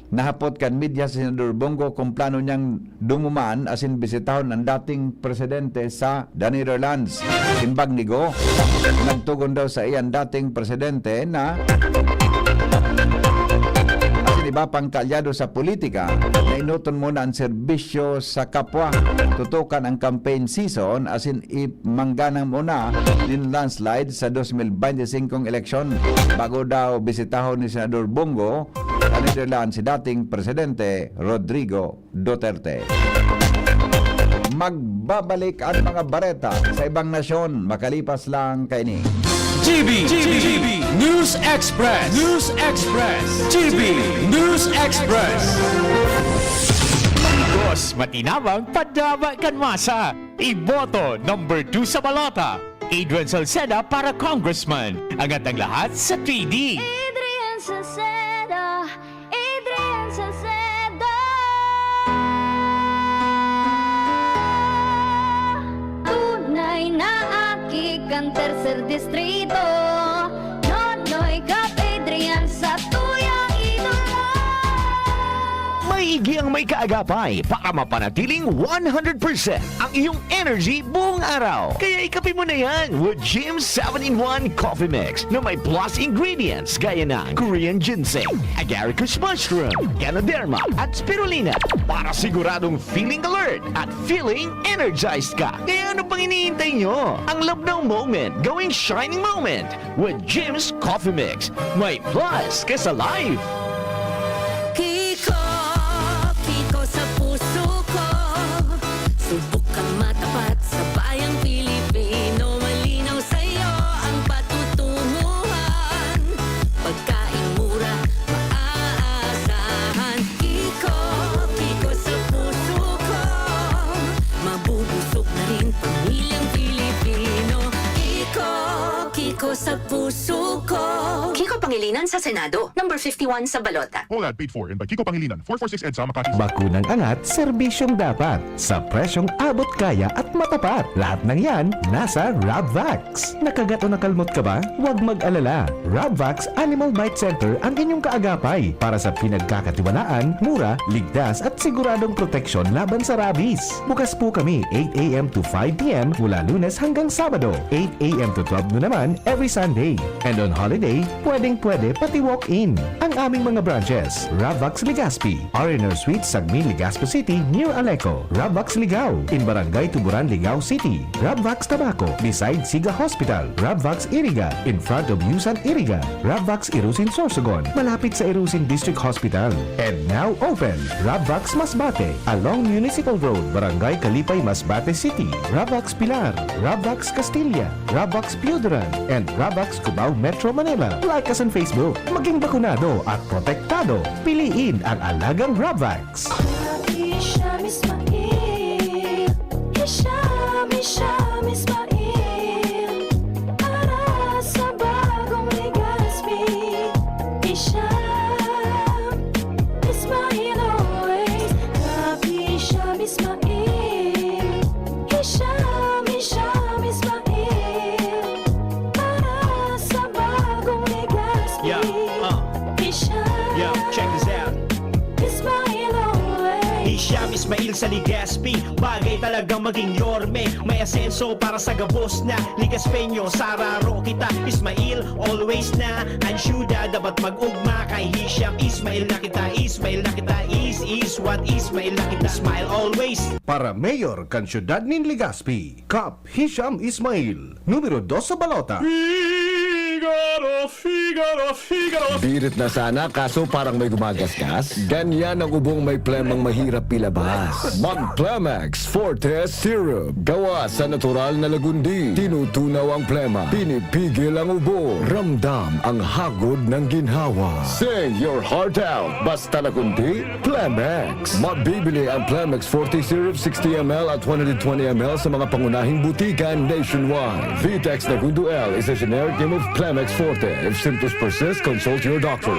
S1: nahapot kan media si Senador Bongo kung plano niyang dumuman asin bisitahon ng dating presidente sa the Netherlands. Timbag ni Go, nagtugon daw sa iyan dating presidente na asin iba pang kalyado sa politika na inuton muna ang serbisyo sa kapwa. Tutukan ang campaign season asin imangganang muna din landslide sa 2025 eleksyon bago daw bisitahon ni Senador Bongo sa Netherlands si dating Presidente Rodrigo Duterte. Magbabalik ang mga bareta sa ibang nasyon makalipas lang kaini.
S21: GB News Express. News Express. GB News Express.
S17: Manigos, matinawang, padama kan masa. Iboto number 2 sa balota. Adrian Salceda para congressman. Angat ang lahat sa 3D.
S18: Adrian Salceda, Adrian Salceda. Tunay na akik ang tercer distrito. Nonoy Kap Adrian sa tuyang idolo.
S21: Maigi ang may kaagapay para mapanatiling 100% ang iyong energy buong araw. Kaya ikapin mo na yan with Jim's 7-in-1 Coffee Mix na may plus ingredients gaya ng Korean ginseng, agaricus mushroom, ganoderma at spirulina para siguradong feeling alert at feeling energized ka. Kaya ano pang iniintay nyo? Ang love ng moment gawing shining moment with Jim's Coffee Mix. May plus kesa life.
S18: Kiko sa puso ko. Subukang matapat sa bayang Pilipino. Malinaw sa'yo ang patutunguhan. Pagkain mura, maaasahan. Kiko sa puso ko. Mabubusog na rin pamilyang Pilipino. Kiko sa puso ko.
S22: Kiko Pangilinan sa Senado, number 51 sa balota.
S3: All ad paid for and by Kiko Pangilinan, 446 EDSA, Makati.
S19: Bakunang angat, serbisyong dapat. Sa presyong abot kaya at matapat. Lahat ng yan, nasa Rabvax. Nakagat o nakalmot ka ba? Huwag mag-alala. Rabvax Animal Bite Center ang inyong kaagapay para sa pinagkakatiwalaan, mura, ligtas at siguradong proteksyon laban sa rabies. Bukas po kami 8 a.m. to 5 p.m. mula Lunes hanggang Sabado. 8 a.m. to 12 noon naman every Sunday. And on holiday, pwedeng pwede pati walk-in. Ang aming mga branches, Ravax Legazpi, R&R Suite, Sagmin, Legazpi City, near Aleco. Ravax Ligao, in Barangay Tuburan, Ligao City. Ravax Tabaco, beside Siga Hospital. Ravax Iriga, in front of Yusan Iriga. Ravax Irusin Sorsogon, malapit sa Irusin District Hospital. And now open, Ravax Masbate, along Municipal Road, Barangay Kalipay, Masbate City. Ravax Pilar, Ravax Castilla, Ravax Piudaran, and Ravax Cubao Metro Manila. Like us on Facebook. Maging bakunado at protektado. Piliin ang alagang Ravax.
S18: Hisham Ismail, Hisham Ismail, para sa bagong Legazpi. Hisham Ismail always, love Hisham Ismail, Hisham Ismail, para sa bagong Legazpi.
S14: Check this out.
S18: Ismail always.
S14: Hisham Ismail sa Legazpi, bagay talagang maging yorme. May asenso para sa gabos na Legazpeño, sararo kita. Ismail always na ansyuda, dapat mag-ugma kay Hisham Ismail na kita. Ismail na kita, is what Ismail na kita. Smile always.
S19: Para Mayor kan Syudad nin Legazpi, Kap Hisham Ismail, numero 2 sa balota.
S10: Birit na sana, kaso parang may gumagasgas. Ganyan ang ubong may plemang mahirap ilabas. Mag-Plemex Forte Syrup. Gawa sa natural na lagundi. Tinutunaw ang plema. Pinipigil ang ubo. Ramdam ang hagod ng ginhawa. Sing your heart out. Basta lagundi, Plemex. Mabibili ang Plemex Forte Syrup 60ml at 120ml sa mga pangunahing butikan nationwide. Vitex Nagundo L is a generic name of Plemex Forte. If symptoms persist, consult your doctor.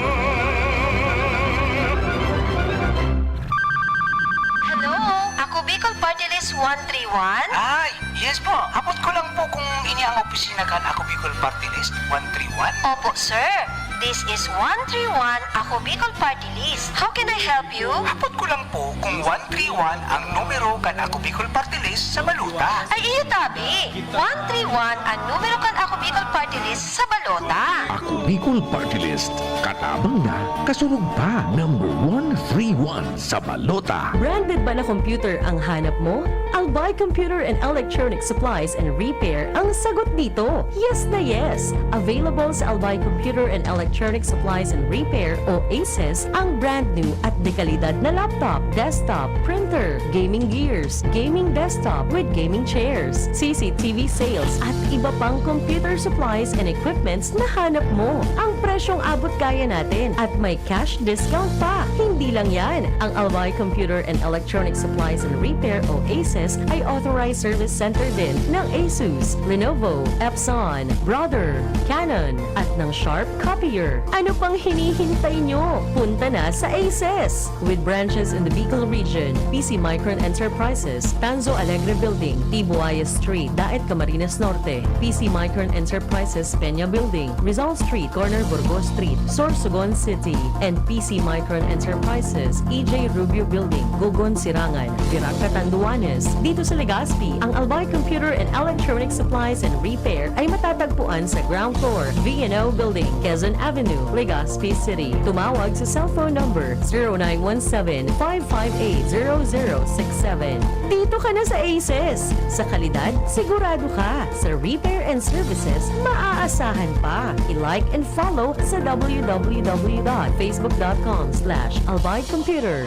S11: Hello, ako Bicol Party List 131?
S14: Ay, yes po. Abot ko lang po kung ini ang opisina kan ako Bicol Party List 131.
S11: Opo, sir. This is 131 Ako Bicol Party List. How can I help you?
S14: Abot ko lang po kung 131 ang numero kan ako Bicol Party List sa Baluta.
S11: Ay, iyo tabi. 131 ang numero kan Ako Bicol Party List sa Balota.
S21: Ako Bicol Party List. Katabang na, kasunod pa. Number 131 sa balota.
S22: Branded ba na computer ang hanap mo? Albay Computer and Electronic Supplies and Repair ang sagot dito. Yes na yes! Available sa Albay Computer and Electronic Supplies and Repair o ACES ang brand new at dekalidad na laptop, desktop, printer, gaming gears, gaming desktop with gaming chairs, CCTV sales at iba pang computer supplies and equipments na hanap mo. Ang presyong abot kaya natin at may cash discount pa. Hindi lang yan, ang Albay Computer and Electronic Supplies and Repair o ACES ay authorized service center din ng ASUS, Lenovo, Epson, Brother, Canon at ng Sharp Copier. Ano pang hinihintay nyo? Punta na sa ACES! With branches in the Bicol region, PC Micron Enterprises, Tanzo Alegre Building, Tibuaya Street, Daet Camarines Norte, PC Micron Enterprises, Peña Building, Rizal Street, Corner Burgos Street, Sorsogon City, and PC Micron Enterprises, EJ Rubio Building, Gogon Sirangan, Virac Catanduanes. Dito sa Legazpi, ang Albay Computer and Electronic Supplies and Repair ay matatagpuan sa ground floor, V&O Building, Quezon Avenue, Legazpi City. Tumawag sa cellphone number 0917-558-0067. Dito ka na sa ACES. Sa kalidad, sigurado ka. Sa repair and services, maaasahan pa. I-like and follow sa www.facebook.com/albaycomputer.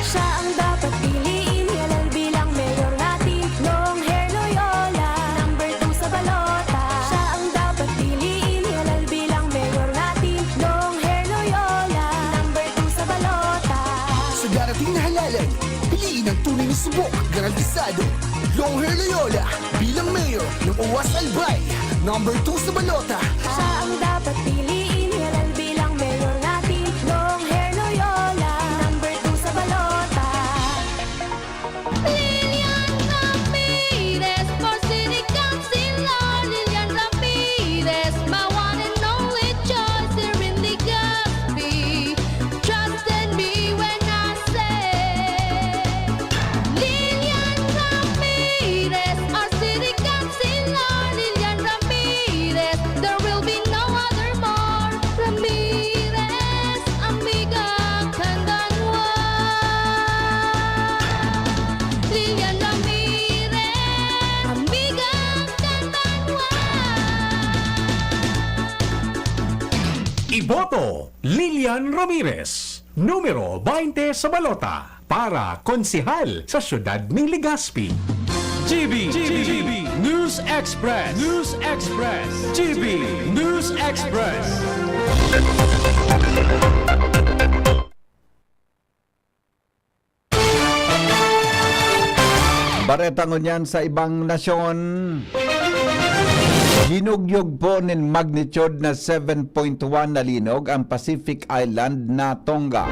S18: Siya ang dapat piliin, halal bilang mayor natin, long hair Loyola, number 2 sa balota. Siya ang dapat piliin, halal bilang mayor natin, long hair Loyola, number 2 sa balota.
S16: Sa darating na halalan, piliin ang tunay na subok, garantisado. Long hair Loyola, bilang mayor ng Uwas Albay, number 2 sa balota.
S18: Siya ang dapat piliin, halal bilang mayor natin, long hair Loyola, number 2 sa balota. Lilian Ramirez for City Councilor, Lilian Ramirez, my one and only choice here in Legazpi. Trusted me when I say Lilian Ramirez.
S21: Iboto Lilian Ramirez, numero 20 sa balota para konsihal sa siyudad ng Legazpi. GB News Express, GB News Express.
S1: Baretang yan sa ibang nasyon. Ginugyog po ng magnitude na 7.1 na linog ang Pacific Island na Tonga.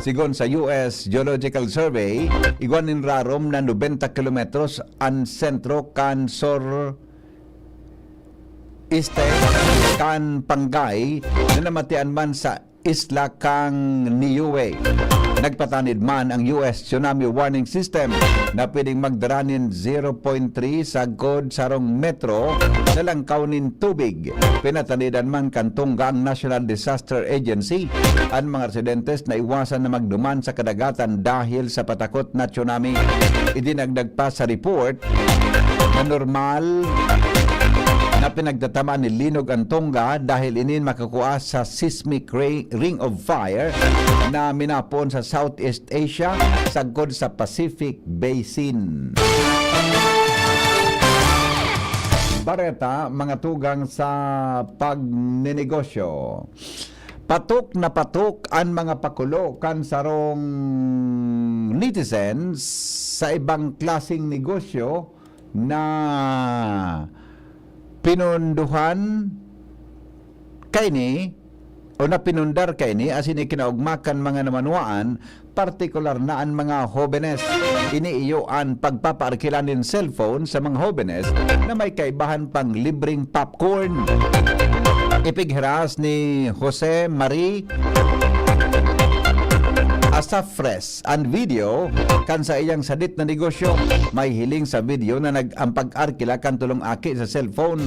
S1: Sigon sa US Geological Survey, igwanin rarom na 90 kilometros ang sentro kan sur este kan Panggay na namatian man sa isla kang Niue. Nagpatanid man ang US Tsunami Warning System na pwedeng magdaranin 0.3 sagod sarong metro na langkawnin tubig. Pinatanidan man kantungga ang National Disaster Agency ang mga residentes na iwasan na magduman sa kadagatan dahil sa patakot na tsunami. Idinagdag pa sa report na normal na pinagtatamaan ni linog ang Tonga dahil inin makakuha sa seismic ring of fire na minapon sa Southeast Asia sagod sa Pacific Basin. Bareta, mga tugang sa pagninegosyo. Patok na patok ang mga pakulo kan sarong netizens sa ibang klaseng negosyo na pinunduhan kay ni o na pinundar kay ni asin ikinaugmakan mga namanwaan, partikular na ang mga hobenes. Iniiyo ang pagpapaarkilanin cellphone sa mga hobenes na may kaibahan pang libreng popcorn. Ipighiras ni Jose Marie Asafres ang video kan sa iyang sadit na negosyo. May hiling sa video na nag-ampag-arkila kan tulong aki sa cellphone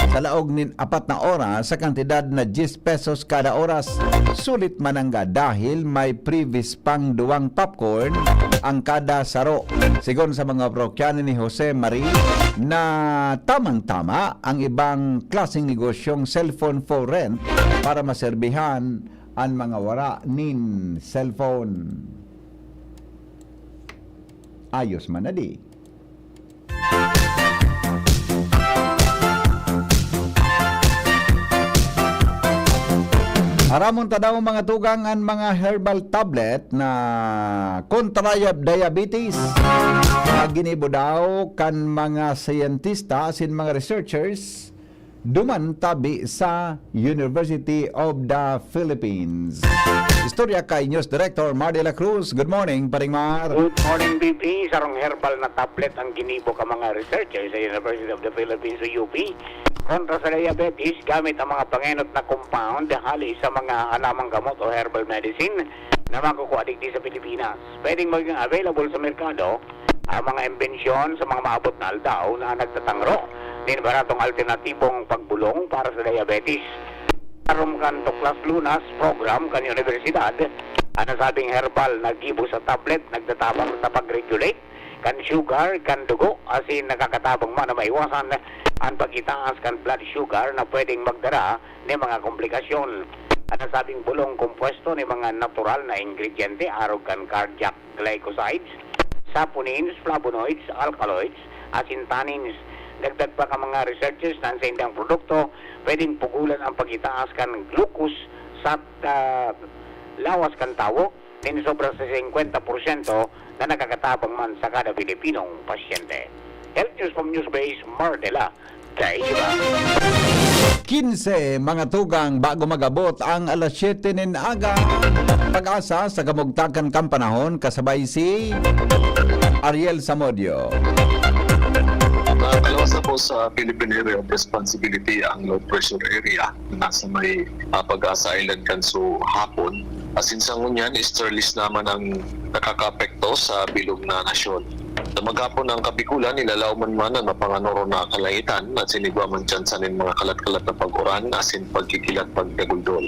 S1: sa laog nin 4 na oras sa kantidad na 10 pesos kada oras. Sulit manangga dahil may previous pang 2 popcorn ang kada saro. Sigon sa mga prokyano ni Jose Marie na tamang-tama ang ibang klaseng negosyong cellphone for rent para maserbihan ang mga wara nin cellphone. Ayos man na di. Haramon ta daw mga tugang ang mga herbal tablet na kontra diabetes. Ginibo daw kan mga siyentista sin mga researchers duman tabi sa University of the Philippines. Istorya kay News Director Mar de la Cruz. Good morning, Paring Mar.
S6: Good morning, BP. Sarong herbal na tablet ang ginibo ka mga researchers sa University of the Philippines o UP kontra sa diabetes gamit ang mga pangenot na compound hali sa mga halamang gamot o herbal medicine na makukuha digdi sa Pilipinas. Pwedeng maging available sa merkado ang mga imbensyon sa mga maabot na aldaw na nagtatangro din baratong alternatibong pagbulong para sa diabetes. Karon kan Tuklas Lunas program kan universidad, ang nasabing herbal na gibo sa tablet nagtatabang sa pag-regulate kan sugar, kan dugo, asin nakakatabang man na maiwasan ang pagitaas kan blood sugar na pwedeng magdara ng mga komplikasyon. Ang nasabing bulong kompuesto ng mga natural na ingrediente arog kan cardiac glycosides, saponins, flavonoids, alkaloids, asin tannins. Dagdag pa ka mga researchers na sa indang produkto, pwedeng pugulan ang pagitaas kan glucose sa lawas kan tawo, din sobra sa 50% na nakakatabang man sa kada Pilipinong pasyente. Health News from Newsbase, Mardela, kay Iba.
S1: 15 mga tugang bago magabot ang alas 7 nin aga. Pag-asa sa kamugtakan kang panahon kasabay si Ariel Samodio.
S2: Kalawas na po sa Philippine Area of Responsibility ang low pressure area na nasa may Pag-asa Island kanso hapon. Asinsangon niyan, easterlies naman ang nakaka-apekto sa bilog na nasyon. Sa maghapon ng Kabikulan, ilalauman man ang mapanganoro na kalaitan at sinigwaman tsansan ng mga kalat-kalat na pag-uran asin pagkikilat pagkaguldol.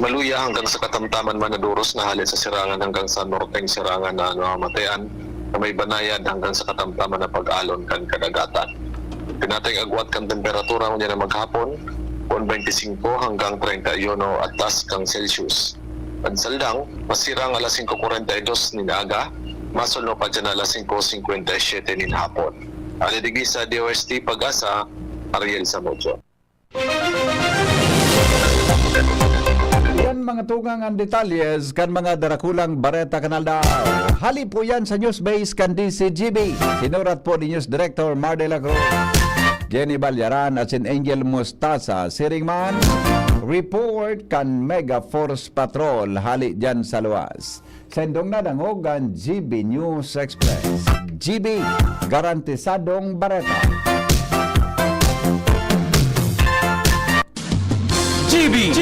S2: Maluya hanggang sa katamtaman man na duros na halin sa sirangan hanggang sa norteng sirangan na namamatayan na may banayad hanggang sa katamtaman na pag-alon kan kadagatan. Pinatay agwat kan temperatura mo niya na maghapon, kung 25 hanggang 31 atas kang Celsius. Pansaldang, masirang alas 5:42 ni Naga, masunod pa dyan alas 5:57 ni hapon. Alidigdi sa DOST Pag-asa, Ariel Samojo.
S1: Yan mga tugang ang detalyes kan mga darakulang Bareta Kanalda. Hali po yan sa Newsbase kan DCGB. Sinurat po ni News Director Mar de la Cruz, Jenny Balyaran at sin Angel Mustasa. Siringman, report kan Mega Force Patrol hali dyan sa luwas. Sendong na dangogan GB News Express. GB, garantisadong Bareta.
S21: GB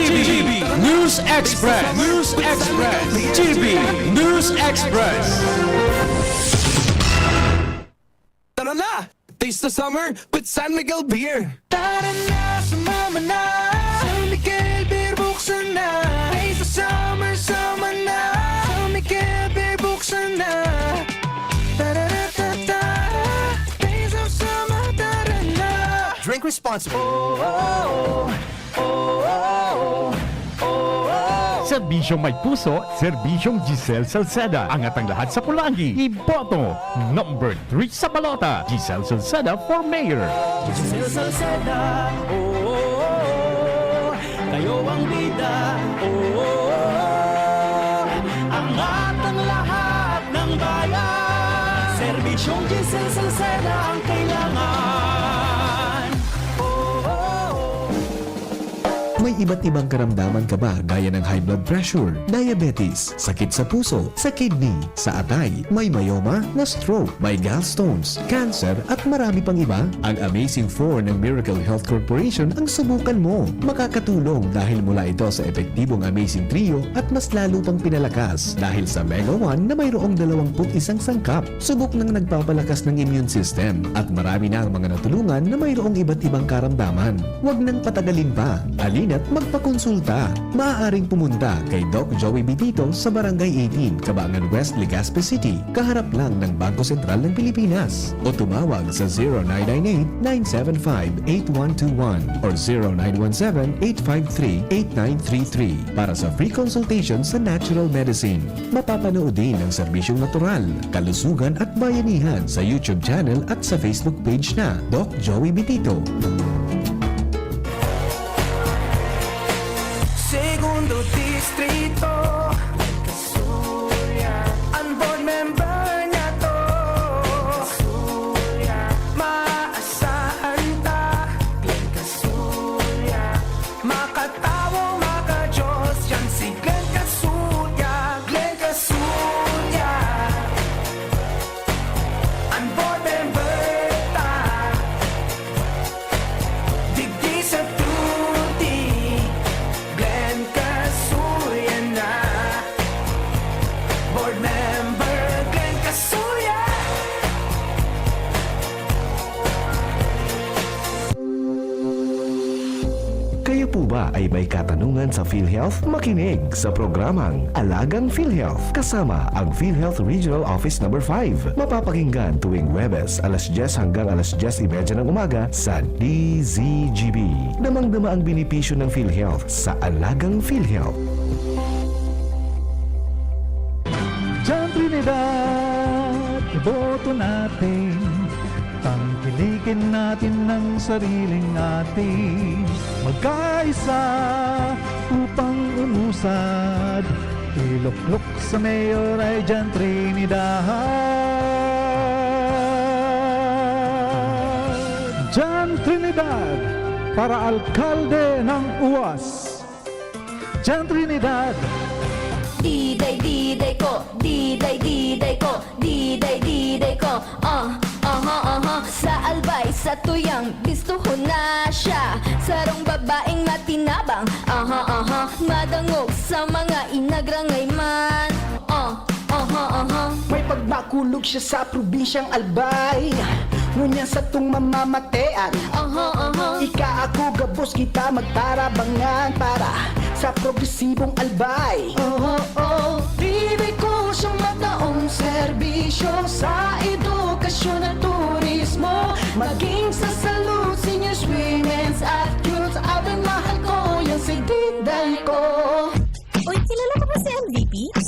S21: News Express. GB News Express.
S16: Tara na! Taste the summer with San Miguel Beer!
S23: Tara na, sumama na San Miguel Beer, buksan na Taste the summer, sama na San Miguel Beer, buksan na Tara-ra-ta-ta Taste of summer, tara na
S16: Drink responsibly.
S17: Serbisyong may puso, Serbisyong Giselle Salceda. Angat ang lahat sa Pulangi. Iboto, number 3 sa balota. Giselle Salceda for mayor.
S23: Giselle Salceda, kayo ang bida, angat ang lahat ng bayan. Serbisyong Giselle Salceda ang kailangan.
S19: May iba't ibang karamdaman ka ba gaya ng high blood pressure, diabetes, sakit sa puso, sa kidney, sa atay, may myoma, na stroke, may gallstones, cancer at marami pang iba? Ang Amazing 4 ng Miracle Health Corporation ang subukan mo. Makakatulong dahil mula ito sa epektibong Amazing Trio at mas lalo pang pinalakas dahil sa Mega 1 na mayroong 21 sangkap. Subok ng nagpapalakas ng immune system at marami na ang mga natulungan na mayroong iba't ibang karamdaman. Huwag nang patagalin pa. Alina't magpakonsulta. Maaaring pumunta kay Doc Joey Bitito sa Barangay 18, Cabangan West, Legazpi City, kaharap lang ng Bangko Sentral ng Pilipinas. O tumawag sa 0998-975-8121 or 0917-853-8933 para sa free consultation sa natural medicine. Mapapanood din ang serbisyong natural, kalusugan at bayanihan sa YouTube channel at sa Facebook page na Doc Joey Bitito.
S23: Segundo Distrito, Kasulya, ang board member niya to, Kasulya, maasahan ta, Glenn Kasulya, makatawo, makajos, yan si Glenn Kasulya, Glenn Kasulya, ang board member ta, digdi sa tuti, Glenn Kasulya na, board member Glenn Kasulya.
S19: Kayo po ba ay may katanungan sa PhilHealth? Makinig sa programang Alagang PhilHealth kasama ang PhilHealth Regional Office No. 5. Mapapakinggan tuwing Huwebes alas 10 hanggang alas 10:30 ng umaga sa DZGB. Damang-dama ang benepisyo ng PhilHealth sa Alagang PhilHealth.
S23: Diyan Trinidad, iboto natin, tangkilikin natin ng sariling atin, magkaisa upang umusad, iluklok sa mayor ay Diyan Trinidad. Diyan Trinidad, para alkalde ng UAS. Diyan Trinidad,
S18: Diday, diday ko, diday, diday ko, diday, diday ko, sa albay, sa tuyang, bistuhon na siya, sarong babaeng matinabang, madangog sa mga inagrangay man,
S14: May pagbakulog siya sa probinsyang Albay, ngunyan sa tung mamamatean, ika ako gabos kita magtarabangan para sa progresibong Albay. Bibig ko siyang mataong serbisyo sa edukasyon at turismo, maging sa salud, seniors, women's at youths, ating mga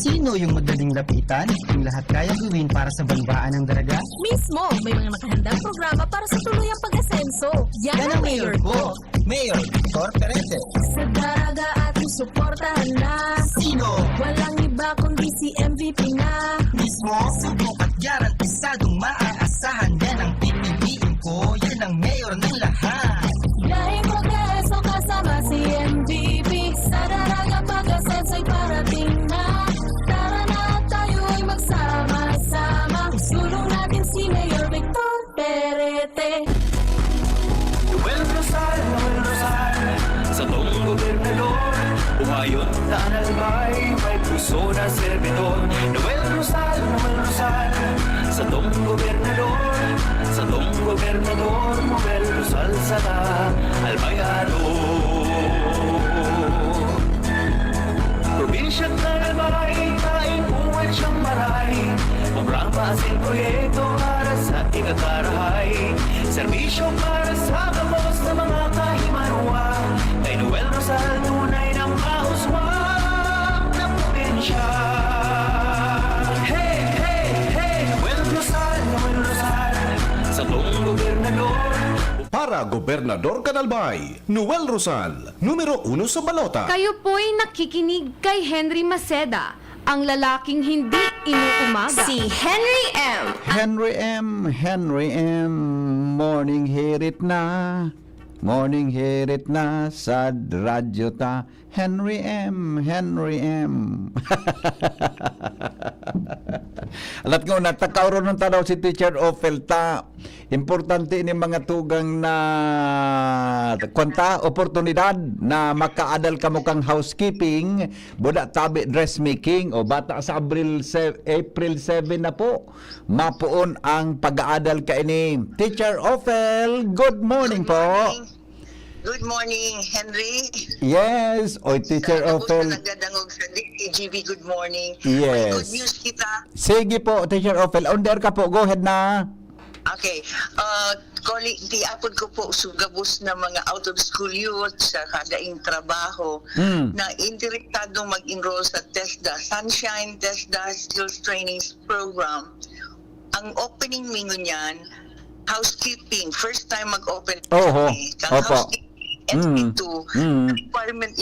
S4: Sino yung madaling lapitan? Yung lahat kaya gawin para sa banbaan ng daraga?
S18: Mismo, may mga nakahandang programa para sa tuluyang pag-asenso. Yan ang mayor ko.
S4: Mayor Victor Perete.
S18: Sa daraga ating suportahan na.
S4: Sino?
S18: Walang iba kundi si MVP na.
S4: Mismo, subok at garantisadong maaasahan. Yan ang pipiliin ko, yan ang mayor ng lahat.
S18: Dahil progreso kasama si MVP. Sa daraga pag-asenso'y parating na. Tara na tayo'y magsama-sama. Sulong natin si Mayor Victor Perete.
S23: Noel Rosal, sa tong gobernador, umayon na nalbay, may puso na servidor. Noel Rosal, sa tong gobernador, Noel Rosal sa albayado. Probinsya ng Albay, kain buwan siyang maray. Programa asin proyekto para sa ikakarahay. Serbisyo para sa gabos na mga kahimanwa. Kay Noel Rosal, tunay ng mahuswang ng probinsya. Hey, hey, hey! Noel Rosal, sa tong gobernador.
S21: Para Gobernador Canalbay, Noel Rosal, numero 1 sa balota.
S9: Kayo po'y nakikinig kay Henry Maceda, ang lalaking hindi inuumaga.
S18: Si Henry M.
S1: Henry M, morning hirit na sa radyo ta. Henry M. Alat nga natakaw ron ng tanaw si Teacher Ophel ta. Importante ni mga tugang na kwanta, oportunidad na makaadal ka mo kang housekeeping, buda tabi dressmaking o bata sa April 7 na po. Mapuon ang pag-aadal ka ini. Teacher Ophel, good morning po.
S5: Good morning, Henry.
S1: Yes, oy Teacher Ophel.
S5: Nagdadangog sa DCGV, good morning.
S1: Yes.
S5: May good news kita.
S1: Sige po, Teacher Ophel. On there ka po. Go ahead na.
S5: Okay. Tiapod ko po sugabos na mga out-of-school youth sa kadaing trabaho na interesadong mag-enroll sa TESDA, Sunshine TESDA Skills Training Program. Ang opening menu niyan, housekeeping. First time mag-open. Housekeeping. NC2, requirement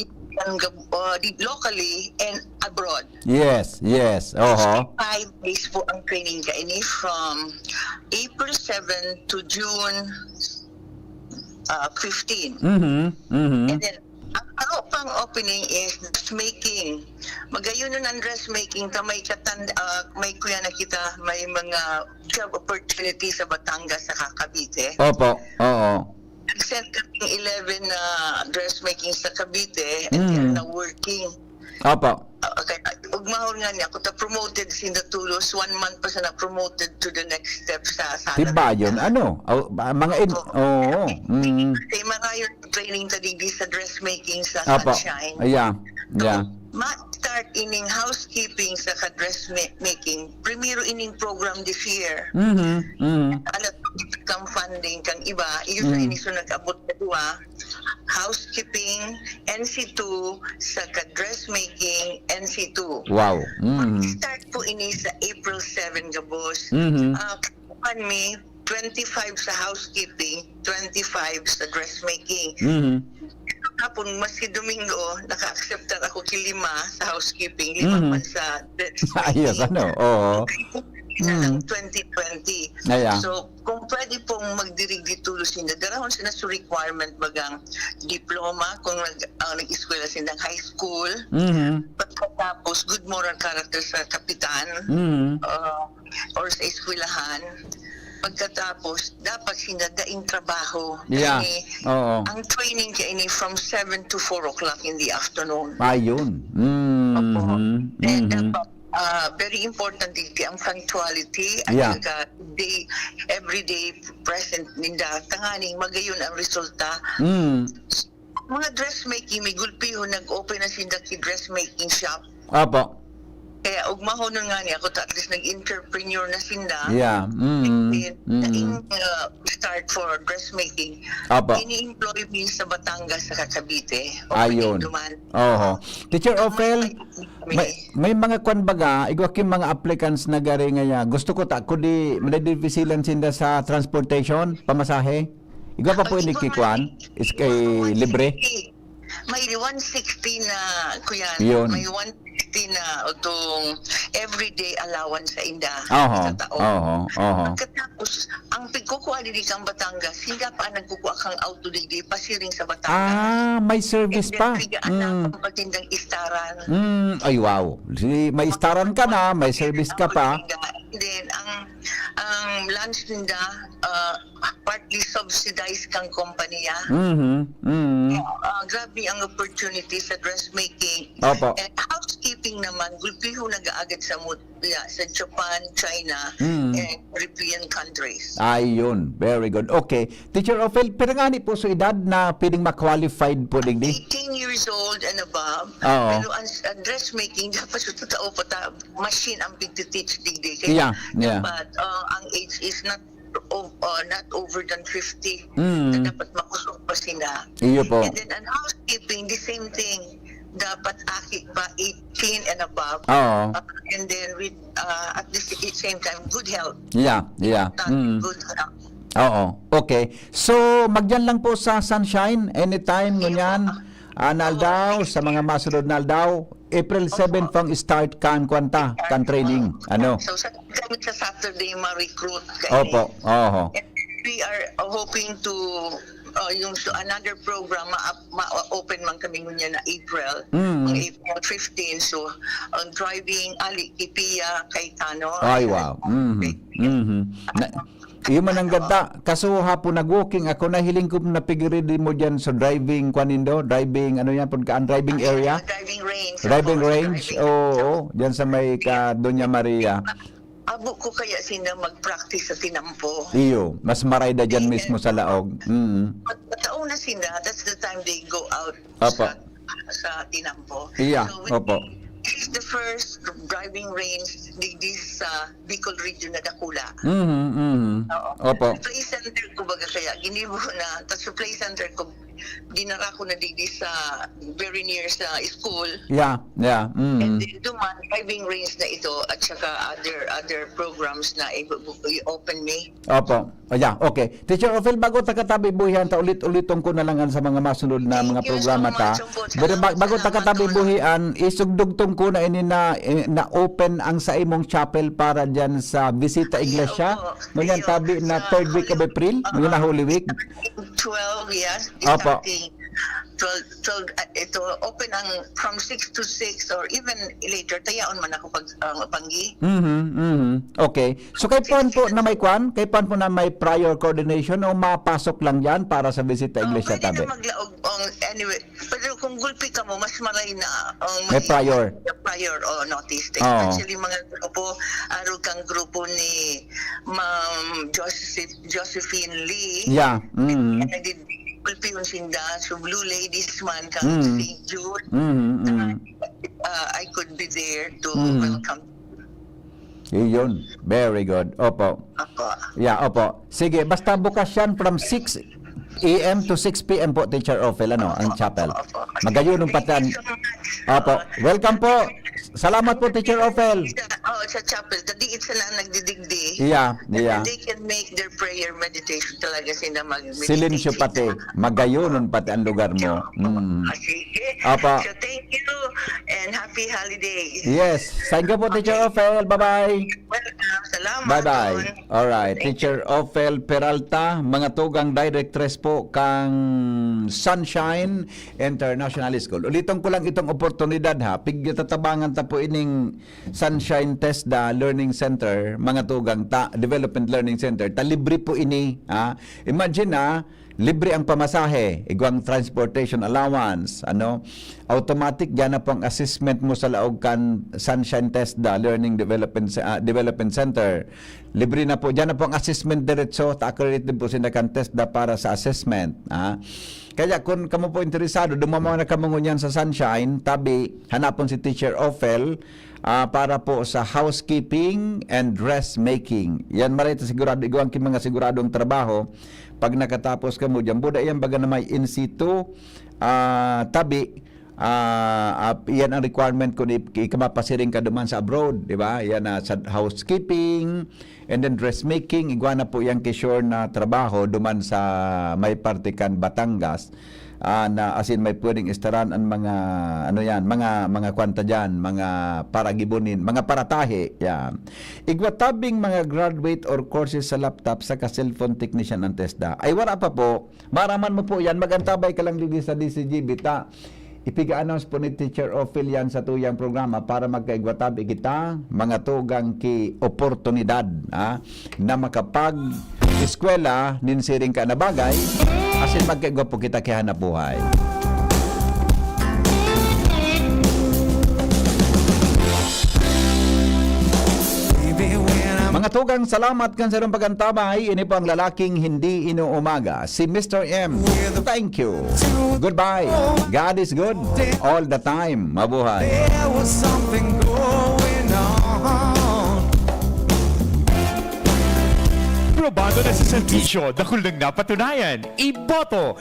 S5: locally and abroad.
S1: Yes.
S5: 5 days po ang training kaini from April 7 to June 15. And then, ang pang opening is dressmaking. Magayon nun ang dressmaking ta may may kuya na kita, may mga job opportunity sa Batangas sa Cavite.
S1: Opo, oo.
S5: Nag-send kaming 11 na dressmaking sa Cavite and they're now working.
S1: Opo.
S5: Okay, ugmahon nga niya, ako ta-promoted sin Tulos, 1 month pa siya na-promoted to the next step sa
S1: Diba yun? Ano? Mga
S5: Kasi marayon training tadigdi sa dressmaking sa
S1: Opo.
S5: Sunshine.
S1: Yeah.
S5: Ma-start ining housekeeping sa dressmaking. Primero ining program this year. Alat kang funding kang iba, iyo sa iniso nag-abot na duwa, housekeeping, NC2, sa dressmaking, NC2.
S1: Wow.
S5: Start po ini sa April 7 gabos. Me 25 sa housekeeping, 25 sa dressmaking. Hapon, maski Domingo, naka-accept ako kilima sa housekeeping, 5 man sa dressmaking.
S1: Ayos, ano? Oo.
S5: Ng 2020.
S1: Ayan.
S5: So, kung pwede pong magdirigdi tulos nila, darahon sila sa requirement bagang diploma, kung nag-eskwela sila ng high school, pagkatapos good moral character sa kapitan, or sa eskwelahan, pagkatapos dapat sinadaing trabaho.
S1: Yeah. Oo.
S5: Ang training kaya ini from 7 to 4 o'clock in the afternoon.
S1: Ayun.
S5: And dapat very important ang punctuality at everyday present ninda tanganing magayon ang resulta. Mga dressmaking may gulpiho nag-open na sinda ki dressmaking shop.
S1: Apo.
S5: Kaya ugmahon nga niya ako at least nag-entrepreneur na sinda.
S1: Yeah.
S5: Start for dressmaking.
S1: Apo.
S5: Ini-employ me sa Batangas sa Cavite.
S1: Ayun. Oho. Teacher Ophel, may mga kwan baga, igwakim mga applicants na gari ngaya. Gusto ko ta kudi madidivisilan sinda sa transportation, pamasahe. Igwa pa po ini kikwan, is kay libre.
S5: May 160 na kuyan.
S1: Yun.
S5: May 160 na utong everyday allowance sa inda
S1: Oho.
S5: sa taon.
S1: Oho.
S5: Katapos, ang pagkukuha dili kang Batangas, hindi pa nagkukuha kang auto dili pasiring sa Batangas.
S1: May service pa.
S5: Ang patindang istaran.
S1: Ay wow. May istaran ka na, may service ka pa.
S5: And then, ang lunch nila, partly subsidized kang kompanya. Grabe ang opportunity sa dressmaking.
S1: Opo.
S5: And housekeeping naman, gulpiho nag-aagad sa Japan, China, and European countries.
S1: Ayun, very good. Okay. Teacher Ophel, pirangani po sa edad na pwedeng ma-qualified po digdi?
S5: 18 years old and above.
S1: Oo.
S5: Pero ang dressmaking, dapat sa totoo pa machine ang pig-teach digdi.
S1: Yeah.
S5: Dapat ang age is not over than 50. Dapat makusog pa sila.
S1: Iyo po.
S5: And then ang housekeeping, the same thing. Dapat akit pa 18 and above.
S1: Oo.
S5: And then with at the same time, good health.
S1: Yeah.
S5: Good health.
S1: Oo. Okay. So, magyan lang po sa Sunshine anytime ngunyan. Naldaw, sa mga masunod naldaw, April 7 pang start kan training. Ano?
S5: So, sa Saturday, ma-recruit.
S1: Opo. Oho.
S5: And we are hoping to yung another program ma-open man kami ngunyan na April. April 15. So, driving Ali Kipia Cayetano.
S1: Ay, wow. Iyo man ang ganda. Kaso hapon nag-walking ako, nahiling ko na pigiri mo dyan sa driving, driving, ano yan, driving area? Driving range. Oo, dyan sa may Doña Maria.
S5: Abo ko kaya sila mag-practice sa Tinampo.
S1: Iyo, mas marayda dyan mismo sa Laog.
S5: Taon na sila, that's the time they go out sa Tinampo.
S1: Iya, opo.
S5: This is the first driving range this sa Bicol region na Dakula.
S1: Opo.
S5: Play center ko baga kaya ginibo na tapos sa play center ko dinara ko na sa very near sa school.
S1: Yeah.
S5: And then duman driving range na ito at saka other programs na i-open me.
S1: Opo. Yeah, okay. Teacher Ophel, bago takatabi buhian ta ulit-ulitong ko na lang sa mga masunod na mga programa ta. Pero bago takatabi buhian, isugdugtong ko na ini na open ang sa imong chapel para diyan sa Visita Iglesia. Ngunyan tabi na 3rd week of April, ngunyan na Holy Week.
S5: 12, yes.
S1: Opo.
S5: 12, ito open ang from 6 to 6 or even later tayaon man ako panggi.
S1: Okay. So kay Pon po na may prior coordination o mapasok lang yan para sa Visita Iglesia tabi.
S5: Pwede na maglaog anyway. Pero kung gulpi ka mo mas maray na
S1: may prior
S5: notice. Especially mga grupo, kang grupo ni Ma'am Josephine Lee.
S1: Yeah.
S5: Kulpiyon sinda, so Blue Ladies man kang St. Jude. I could be there to welcome.
S1: Iyon. Very good. Opo. Yeah, opo. Sige, basta bukas yan from 6 a.m. to 6 p.m. po, Teacher Ophel, ang chapel. Magayon ng patan. Opo. Welcome po. Salamat po, Teacher Ophel.
S5: Sa chapel. Tadi it's na nagdidigdi.
S1: Yeah.
S5: They can make their prayer meditation talaga sila mag-meditate.
S1: Silensyo pati. Magayon pati ang lugar mo.
S5: Sige.
S1: Opo.
S5: So thank you and happy holidays.
S1: Yes. Thank you po, Teacher Ophel. Bye-bye.
S5: Welcome. Salamat.
S1: Bye-bye. Alright. Teacher Ophel Peralta, mga tugang directress po kang Sunshine International School. Ulitong ko lang itong oportunidad ha. Pigtatabangan ta po ining Sunshine TESDA Learning Center, mga tugang Development Learning Center. Libre po ini. Ha? Imagine libre ang pamasahe, igwang transportation allowance, automatic yan na pang assessment mo sa laog kan Sunshine TESDA Learning Development Center. Libre na po. Diyan na po ang assessment diretso. Ta-accredited po sila kan TESDA para sa assessment. Kaya kung kamu po interesado, dumamaw na kamo ngunyan sa Sunshine, tabi, hanapon si Teacher Ophel para po sa housekeeping and dressmaking. Yan marito sigurado, iguang mga siguradong trabaho. Pag nakatapos kamo dyan, buda yan baga na may in situ, tabi, yan ang requirement kung ikamapasiring ka duman sa abroad, di ba? Yan sa housekeeping and then dressmaking, igwa na po yung kishore na trabaho duman sa may partikan Batangas, na asin may pwedeng istaran ang mga mga kwanta diyan, mga paragibunin, mga paratahe, yan. Igwa tabing mga graduate or courses sa laptop sa cellphone technician ng TESDA. Ay wala pa po. Maraman mo po yan, magantabay ka lang dito sa DCGB ta. Ipiga-announce po ni Teacher Ophel yan sa tuyang programa para magkaigwatabi kita mga tugang ki oportunidad na makapag-eskwela ninsiring ka na bagay asin magkaigwa po kita kihanap buhay. Mga tugang, salamat kan sa inyong pagantabay. Ini po ang lalaking hindi inuumaga, si Mr. M. Thank you. Goodbye. God is good all the time. Mabuhay.
S23: There was something going on. Probado na sa serbisyo, dahil nang napatunayan, iboto